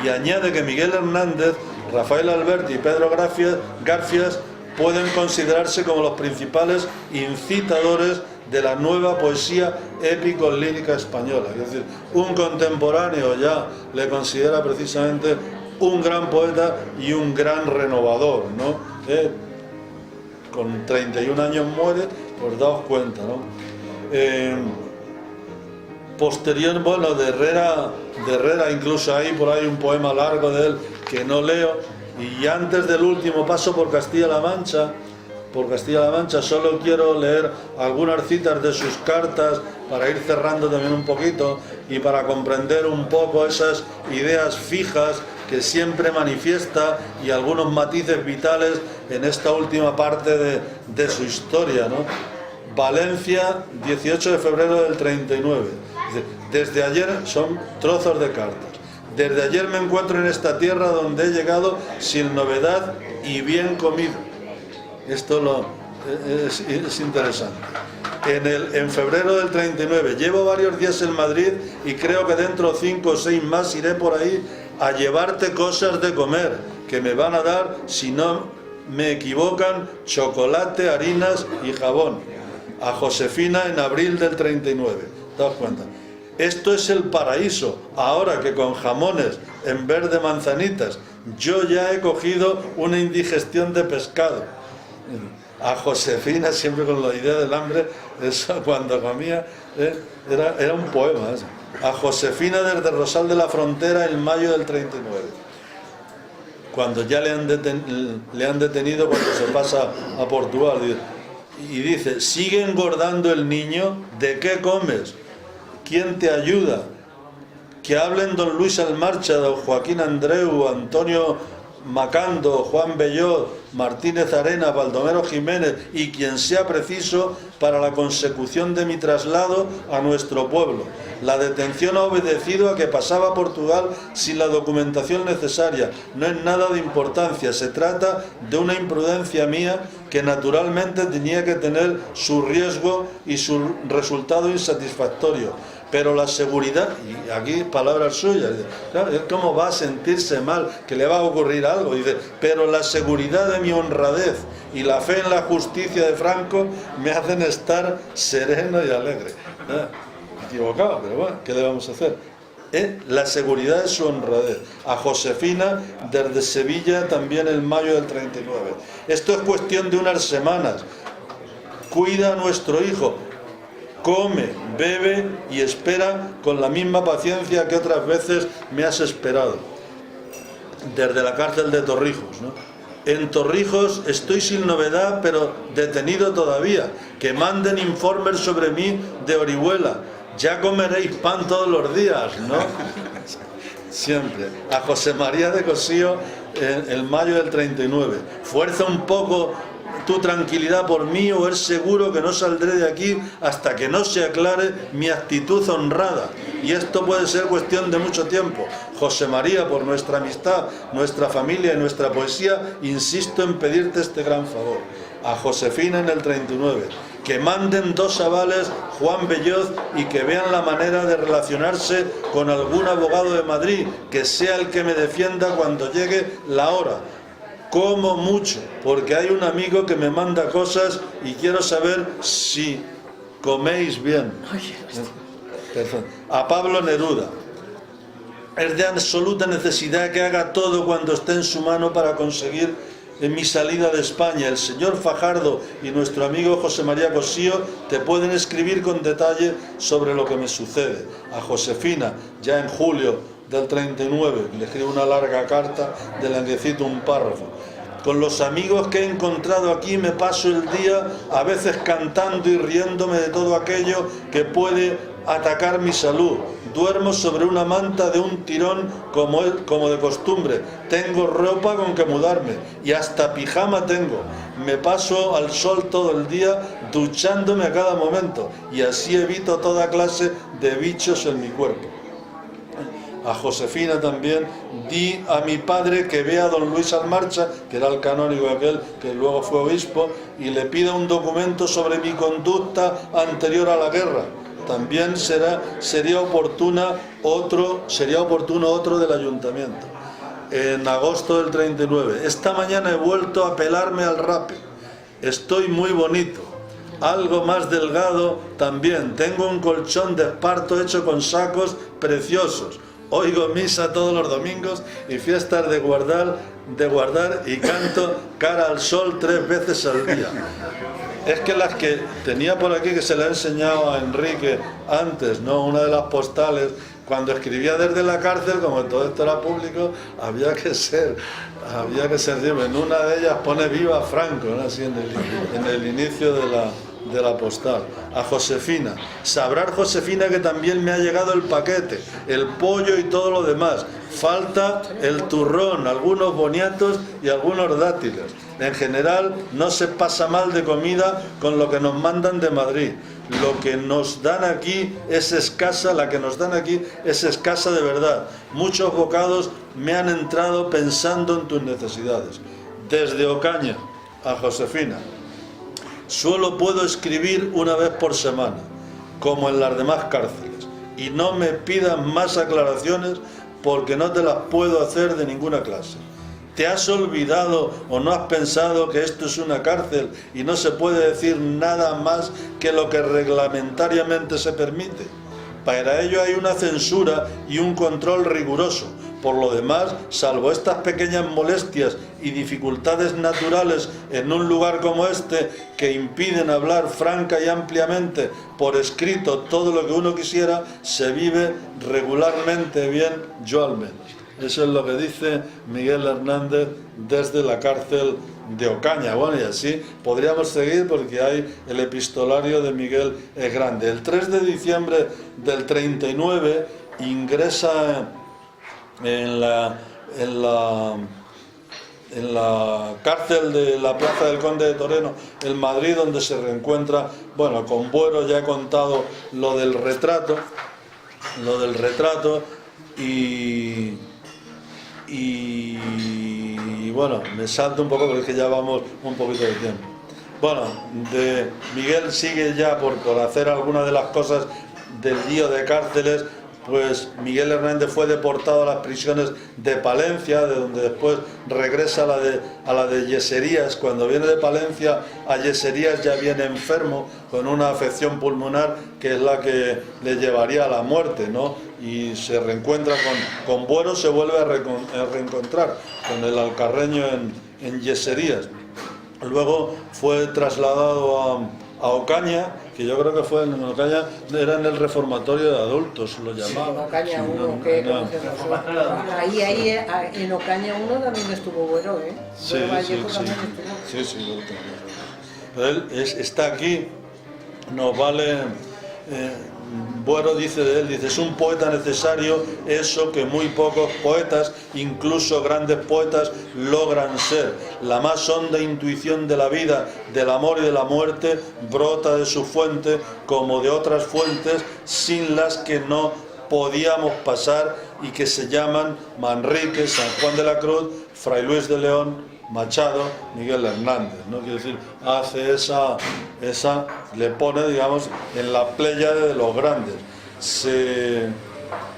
Y añade que Miguel Hernández, Rafael Alberti y Pedro Garfias pueden considerarse como los principales incitadores de la nueva poesía épico-lírica española. Es decir, un contemporáneo ya le considera precisamente un gran poeta y un gran renovador, ¿no? Con 31 años muere, pues daos cuenta, ¿no? Posterior, bueno, de Herrera incluso hay por ahí un poema largo de él que no leo, y antes del último paso por Castilla-La Mancha, solo quiero leer algunas citas de sus cartas para ir cerrando también un poquito y para comprender un poco esas ideas fijas que siempre manifiesta y algunos matices vitales en esta última parte de su historia, ¿no? Valencia, 18 de febrero del 39. Desde ayer, son trozos de cartas. Desde ayer me encuentro en esta tierra donde he llegado sin novedad y bien comido. Esto es interesante. En febrero del 39, llevo varios días en Madrid y creo que dentro de 5 o 6 más iré por ahí a llevarte cosas de comer que me van a dar, si no me equivocan, chocolate, harinas y jabón. A Josefina en abril del 39. ¿Te das cuenta? Esto es el paraíso, ahora que con jamones en vez de manzanitas yo ya he cogido una indigestión de pescado. A Josefina, siempre con la idea del hambre, eso cuando comía, era un poema eso. A Josefina desde Rosal de la Frontera en mayo del 39. Cuando ya le han detenido cuando se pasa a Portugal. Y dice, ¿sigue engordando el niño? ¿De qué comes? ¿Quién te ayuda? que hablen don Luis Almarcha, don Joaquín Andreu, Antonio Macando, Juan Bellot, Martínez Arena, Baldomero Jiménez y quien sea preciso para la consecución de mi traslado a nuestro pueblo. La detención ha obedecido a que pasaba a Portugal sin la documentación necesaria. No es nada de importancia, se trata de una imprudencia mía que naturalmente tenía que tener su riesgo y su resultado insatisfactorio. Pero la seguridad, y aquí palabras suyas, ¿cómo va a sentirse mal, que le va a ocurrir algo? Dice, pero la seguridad de mi honradez y la fe en la justicia de Franco me hacen estar sereno y alegre. Equivocado, pero bueno, ¿qué le vamos a hacer? La seguridad de su honradez. A Josefina, desde Sevilla, también en mayo del 39. Esto es cuestión de unas semanas. Cuida a nuestro hijo. Come, bebe y espera con la misma paciencia que otras veces me has esperado. Desde la cárcel de Torrijos, ¿no? En Torrijos estoy sin novedad, pero detenido todavía. Que manden informes sobre mí de Orihuela. Ya comeréis pan todos los días, ¿no? Siempre. A José María de Cosío en mayo del 39. Fuerza un poco tu tranquilidad por mí, o es seguro que no saldré de aquí hasta que no se aclare mi actitud honrada. Y esto puede ser cuestión de mucho tiempo. José María, por nuestra amistad, nuestra familia y nuestra poesía, insisto en pedirte este gran favor. A Josefina en el 39. Que manden 2 avales, Juan Bellot, y que vean la manera de relacionarse con algún abogado de Madrid, que sea el que me defienda cuando llegue la hora. Como mucho, porque hay un amigo que me manda cosas y quiero saber si coméis bien. A Pablo Neruda. Es de absoluta necesidad que haga todo cuando esté en su mano para conseguir mi salida de España. El señor Fajardo y nuestro amigo José María Cosío te pueden escribir con detalle sobre lo que me sucede. A Josefina, ya en julio del 39, le escribo una larga carta, de la que cito un párrafo. Con los amigos que he encontrado aquí me paso el día a veces cantando y riéndome de todo aquello que puede atacar mi salud. Duermo sobre una manta de un tirón como de costumbre. Tengo ropa con que mudarme y hasta pijama tengo. Me paso al sol todo el día duchándome a cada momento y así evito toda clase de bichos en mi cuerpo. A Josefina también, di a mi padre que vea a don Luis Almarcha, que era el canónigo aquel que luego fue obispo, y le pida un documento sobre mi conducta anterior a la guerra. También sería oportuno otro del ayuntamiento. En agosto del 39. Esta mañana he vuelto a pelarme al rape. Estoy muy bonito. Algo más delgado también. Tengo un colchón de esparto hecho con sacos preciosos. Oigo misa todos los domingos y fiestas de guardar y canto cara al sol 3 veces al día. Es que las que tenía por aquí, que se le ha enseñado a Enrique antes, ¿no? Una de las postales, cuando escribía desde la cárcel, como todo esto era público, había que ser en una de ellas pone viva Franco, ¿no? Así en el inicio de la postal. A Josefina. Sabrá Josefina que también me ha llegado el paquete, el pollo y todo lo demás. Falta el turrón, algunos boniatos y algunos dátiles. En general no se pasa mal de comida con lo que nos mandan de Madrid. Lo que nos dan aquí es escasa, la que nos dan aquí es escasa de verdad. Muchos bocados me han entrado pensando en tus necesidades. Desde Ocaña, a Josefina. Solo puedo escribir una vez por semana, como en las demás cárceles, y no me pidan más aclaraciones porque no te las puedo hacer de ninguna clase. ¿Te has olvidado o no has pensado que esto es una cárcel y no se puede decir nada más que lo que reglamentariamente se permite? Para ello hay una censura y un control riguroso. Por lo demás, salvo estas pequeñas molestias y dificultades naturales en un lugar como este, que impiden hablar franca y ampliamente por escrito todo lo que uno quisiera, se vive regularmente bien, yo al menos. Eso es lo que dice Miguel Hernández desde la cárcel de Ocaña. Bueno, y así podríamos seguir porque hay el epistolario de Miguel es grande. El 3 de diciembre del 39 ingresa en la cárcel de la Plaza del Conde de Toreno, en Madrid, donde se reencuentra, bueno, con Buero. Ya he contado lo del retrato, y bueno, me salto un poco porque es que ya vamos un poquito de tiempo. Bueno, de Miguel sigue ya por hacer algunas de las cosas del lío de cárceles. Pues Miguel Hernández fue deportado a las prisiones de Palencia, de donde después regresa a la de Yeserías. Cuando viene de Palencia a Yeserías ya viene enfermo, con una afección pulmonar que es la que le llevaría a la muerte, ¿no? Y se reencuentra con Buero, se vuelve a reencontrar con el alcarreño en Yeserías. Luego fue trasladado a Ocaña, que yo creo que fue en Ocaña, era en el reformatorio de adultos, lo llamaban. Sí, Ocaña 1, que conocemos. Ahí, en Ocaña 1 también estuvo Buero, ¿eh? Sí, sí. Pero él está aquí, nos vale... Buero dice de él, es un poeta necesario, eso que muy pocos poetas, incluso grandes poetas, logran ser. La más honda intuición de la vida, del amor y de la muerte, brota de su fuente como de otras fuentes sin las que no podíamos pasar y que se llaman Manrique, San Juan de la Cruz, Fray Luis de León, Machado, Miguel Hernández, ¿no? Quiero decir, hace esa le pone, digamos, en la pléyade de los grandes.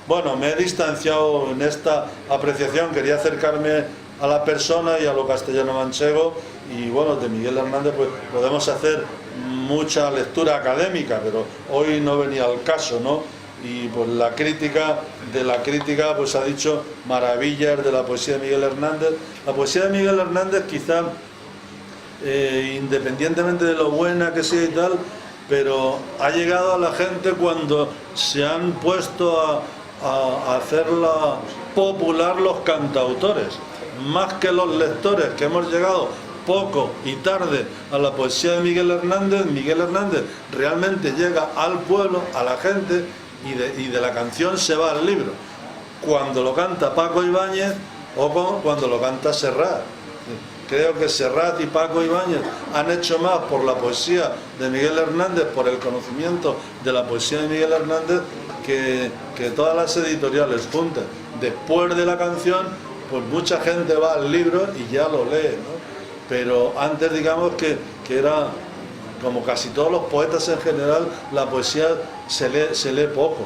Bueno, me he distanciado en esta apreciación, quería acercarme a la persona y a lo castellano-manchego, y bueno, de Miguel Hernández pues podemos hacer mucha lectura académica, pero hoy no venía al caso, ¿no? Y pues la crítica pues ha dicho maravillas de la poesía de Miguel Hernández. La poesía de Miguel Hernández quizá, independientemente de lo buena que sea y tal, pero ha llegado a la gente cuando se han puesto a hacerla popular los cantautores, más que los lectores, que hemos llegado poco y tarde a la poesía de Miguel Hernández. Miguel Hernández realmente llega al pueblo, a la gente, y de la canción se va al libro. Cuando lo canta Paco Ibáñez o cuando lo canta Serrat. Creo que Serrat y Paco Ibáñez han hecho más por la poesía de Miguel Hernández, por el conocimiento de la poesía de Miguel Hernández, que todas las editoriales juntas. Después de la canción, pues mucha gente va al libro y ya lo lee, ¿no? Pero antes, digamos que era, como casi todos los poetas en general, la poesía se lee poco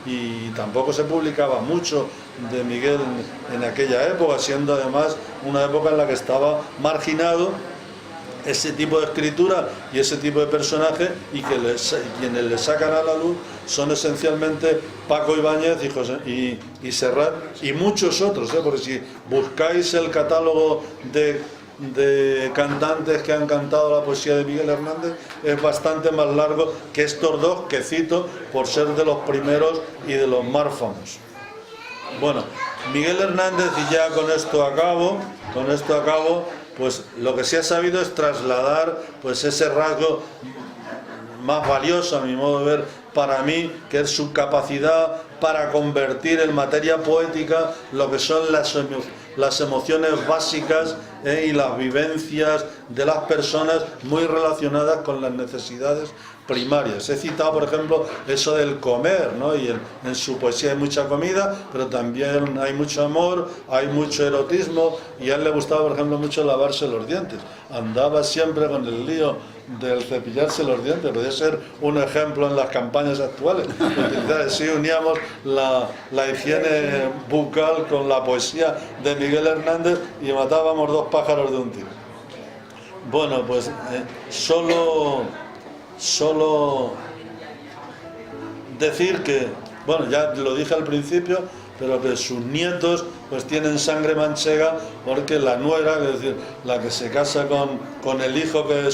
y tampoco se publicaba mucho de Miguel en aquella época, siendo además una época en la que estaba marginado ese tipo de escritura y ese tipo de personaje, y que quienes le sacan a la luz son esencialmente Paco Ibáñez y Serrat y muchos otros, porque si buscáis el catálogo de cantantes que han cantado la poesía de Miguel Hernández, es bastante más largo que estos dos que cito por ser de los primeros y de los más famosos. Bueno, Miguel Hernández, y ya con esto acabo, pues lo que se ha sabido es trasladar pues ese rasgo más valioso, a mi modo de ver, para mí, que es su capacidad para convertir en materia poética lo que son las emociones básicas y las vivencias de las personas muy relacionadas con las necesidades primarias. He citado, por ejemplo, eso del comer, ¿no? Y en su poesía hay mucha comida, pero también hay mucho amor, hay mucho erotismo, y a él le gustaba, por ejemplo, mucho lavarse los dientes. Andaba siempre con el lío del cepillarse los dientes. Podría ser un ejemplo en las campañas actuales. Si uníamos la higiene bucal con la poesía de Miguel Hernández y matábamos dos pájaros de un tiro. Bueno, pues solo decir que, bueno, ya lo dije al principio, pero que sus nietos pues tienen sangre manchega, porque la nuera, es decir, la que se casa con el hijo que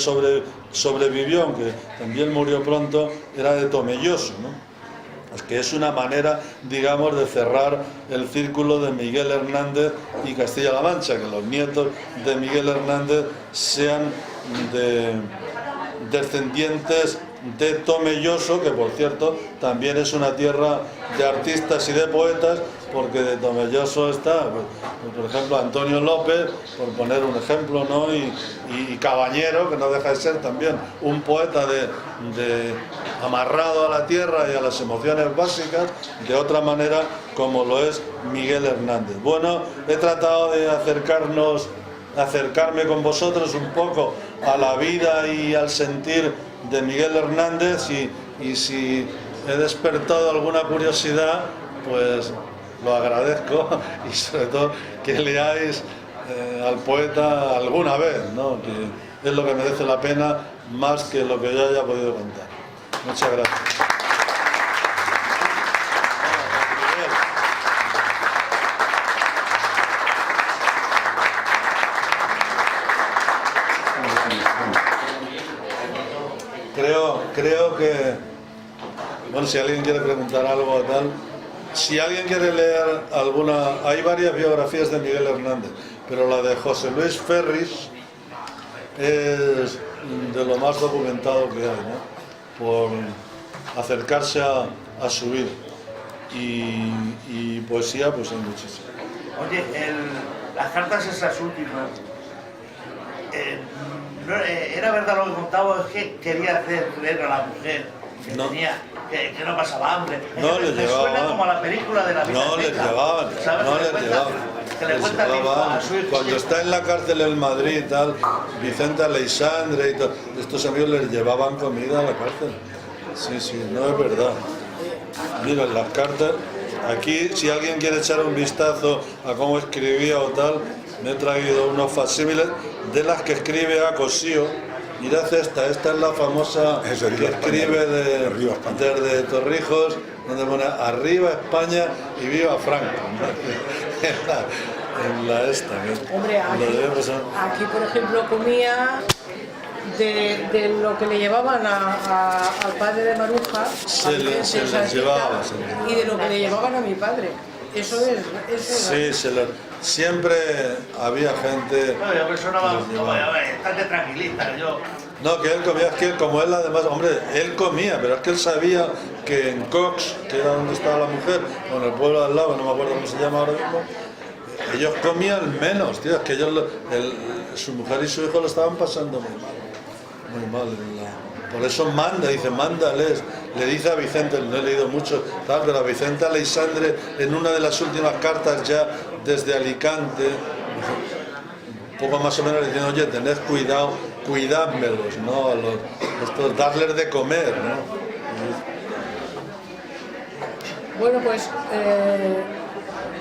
sobrevivió, aunque también murió pronto, era de Tomelloso, ¿no? Es que es una manera, digamos, de cerrar el círculo de Miguel Hernández y Castilla-La Mancha, que los nietos de Miguel Hernández sean descendientes de Tomelloso, que por cierto también es una tierra de artistas y de poetas, porque de Tomelloso está, pues, por ejemplo, Antonio López, por poner un ejemplo, ¿no? y Cabañero, que no deja de ser también un poeta amarrado a la tierra y a las emociones básicas, de otra manera como lo es Miguel Hernández. Bueno, he tratado de acercarme con vosotros un poco a la vida y al sentir de Miguel Hernández, y si he despertado alguna curiosidad, pues lo agradezco, y sobre todo que leáis al poeta alguna vez, ¿no? Que es lo que merece la pena más que lo que yo haya podido contar. Muchas gracias. Creo que, bueno, si alguien quiere preguntar algo o tal, si alguien quiere leer alguna, hay varias biografías de Miguel Hernández, pero la de José Luis Ferris es de lo más documentado que hay, ¿no? Por acercarse a su vida. Y poesía, pues hay muchísimo. Oye, las cartas esas últimas, ¿era verdad lo que contaba? Es que quería hacer creer a la mujer que no. Que no pasaba hambre. No les llevaban. Suena como a la película de la vida. No les llevaban. ¿Sabes? No les llevaban. Que le cuenta a su hijo. Cuando está en la cárcel en Madrid y tal, Vicente Aleixandre y todo, estos amigos les llevaban comida a la cárcel. Sí, no es verdad. Mira, las cartas, aquí si alguien quiere echar un vistazo a cómo escribía o tal, me he traído unos facsímiles de las que escribe a Cosío. Mirad esta es la famosa que escribe desde Torrijos, donde pone arriba España y viva Franco. en la esta. Hombre, aquí por ejemplo comía de lo que le llevaban al padre de Maruja, se les llevaba. Y de lo que le llevaban a mi padre. Eso es. Sí, siempre había gente. No, yo sonaba, estate tranquilita, yo. No, que él comía, es que como él además, hombre, él comía, pero es que él sabía que en Cox, que era donde estaba la mujer, o en el pueblo de al lado, no me acuerdo cómo se llama ahora mismo, ellos comían menos, tío, es que ellos, su mujer y su hijo lo estaban pasando muy mal. Por eso mándales, le dice a Vicente, no he leído mucho, tal, pero a Vicente Aleixandre, en una de las últimas cartas ya desde Alicante, un poco más o menos le dicen, oye, tened cuidado, cuidádmelos, ¿no? Darles de comer, ¿no? Bueno, pues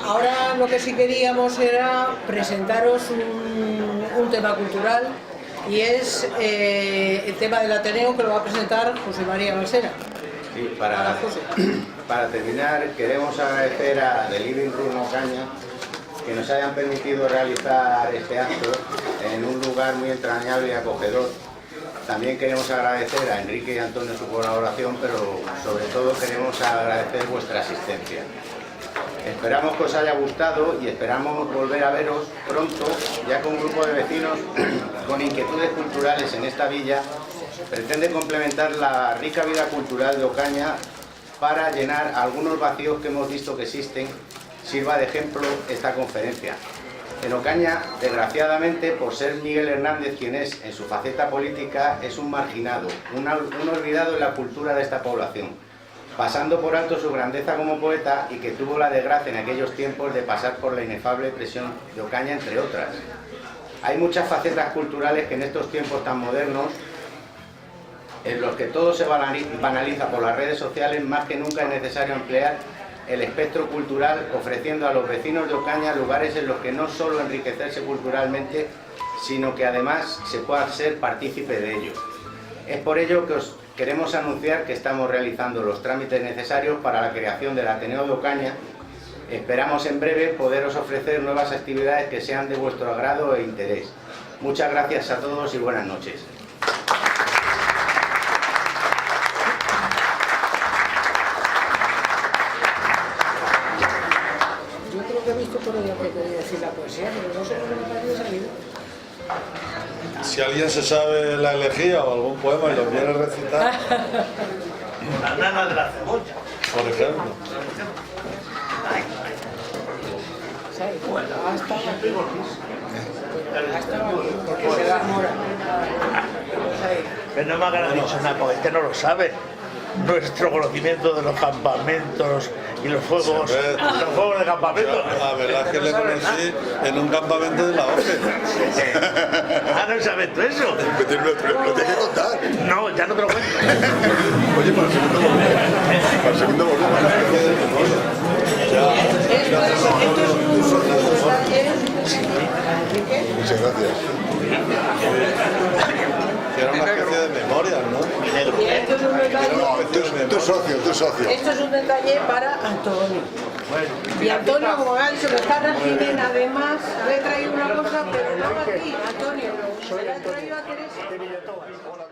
ahora lo que sí queríamos era presentaros un tema cultural, y es el tema del Ateneo, que lo va a presentar José María Balsera. Sí, para terminar, queremos agradecer a The Living Room Ocaña que nos hayan permitido realizar este acto en un lugar muy entrañable y acogedor. También queremos agradecer a Enrique y Antonio su colaboración, pero sobre todo queremos agradecer vuestra asistencia. Esperamos que os haya gustado y esperamos volver a veros pronto, ya que un grupo de vecinos con inquietudes culturales en esta villa pretende complementar la rica vida cultural de Ocaña para llenar algunos vacíos que hemos visto que existen. Sirva de ejemplo esta conferencia. En Ocaña, desgraciadamente, por ser Miguel Hernández quien es en su faceta política, es un marginado, un olvidado en la cultura de esta población, pasando por alto su grandeza como poeta y que tuvo la desgracia en aquellos tiempos de pasar por la inefable presión de Ocaña, entre otras. Hay muchas facetas culturales que en estos tiempos tan modernos, en los que todo se banaliza por las redes sociales, más que nunca es necesario emplear el espectro cultural, ofreciendo a los vecinos de Ocaña lugares en los que no solo enriquecerse culturalmente, sino que además se pueda ser partícipe de ello. Es por ello que os queremos anunciar que estamos realizando los trámites necesarios para la creación del Ateneo de Ocaña. Esperamos en breve poderos ofrecer nuevas actividades que sean de vuestro agrado e interés. Muchas gracias a todos y buenas noches. Yo creo que he visto por ella que quería decir la poesía, pero no sé cómo me ha salido. Si alguien se sabe la elegía o algún poema y lo quiere recitar, La nana de la cebolla. por ejemplo. Porque se enamora. Pero no me hagan dicho nada, porque este no lo sabe. Nuestro conocimiento de los campamentos y los fuegos de campamento. La verdad es que le conocí en un campamento de la OCE. Ah, ¿no sabes tú eso? Lo tienes que contar. No, ya no te lo cuento. Oye, para el segundo volumen. Para el segundo volumen. Muchas gracias. Que era una especie de memorias, ¿no? Y esto es un detalle. No, tu socio. Esto es un detalle para Antonio. Y Antonio, como ha dicho, que está Reginen, además, le he traído una cosa, pero no aquí, Antonio, se la he traído a Teresa.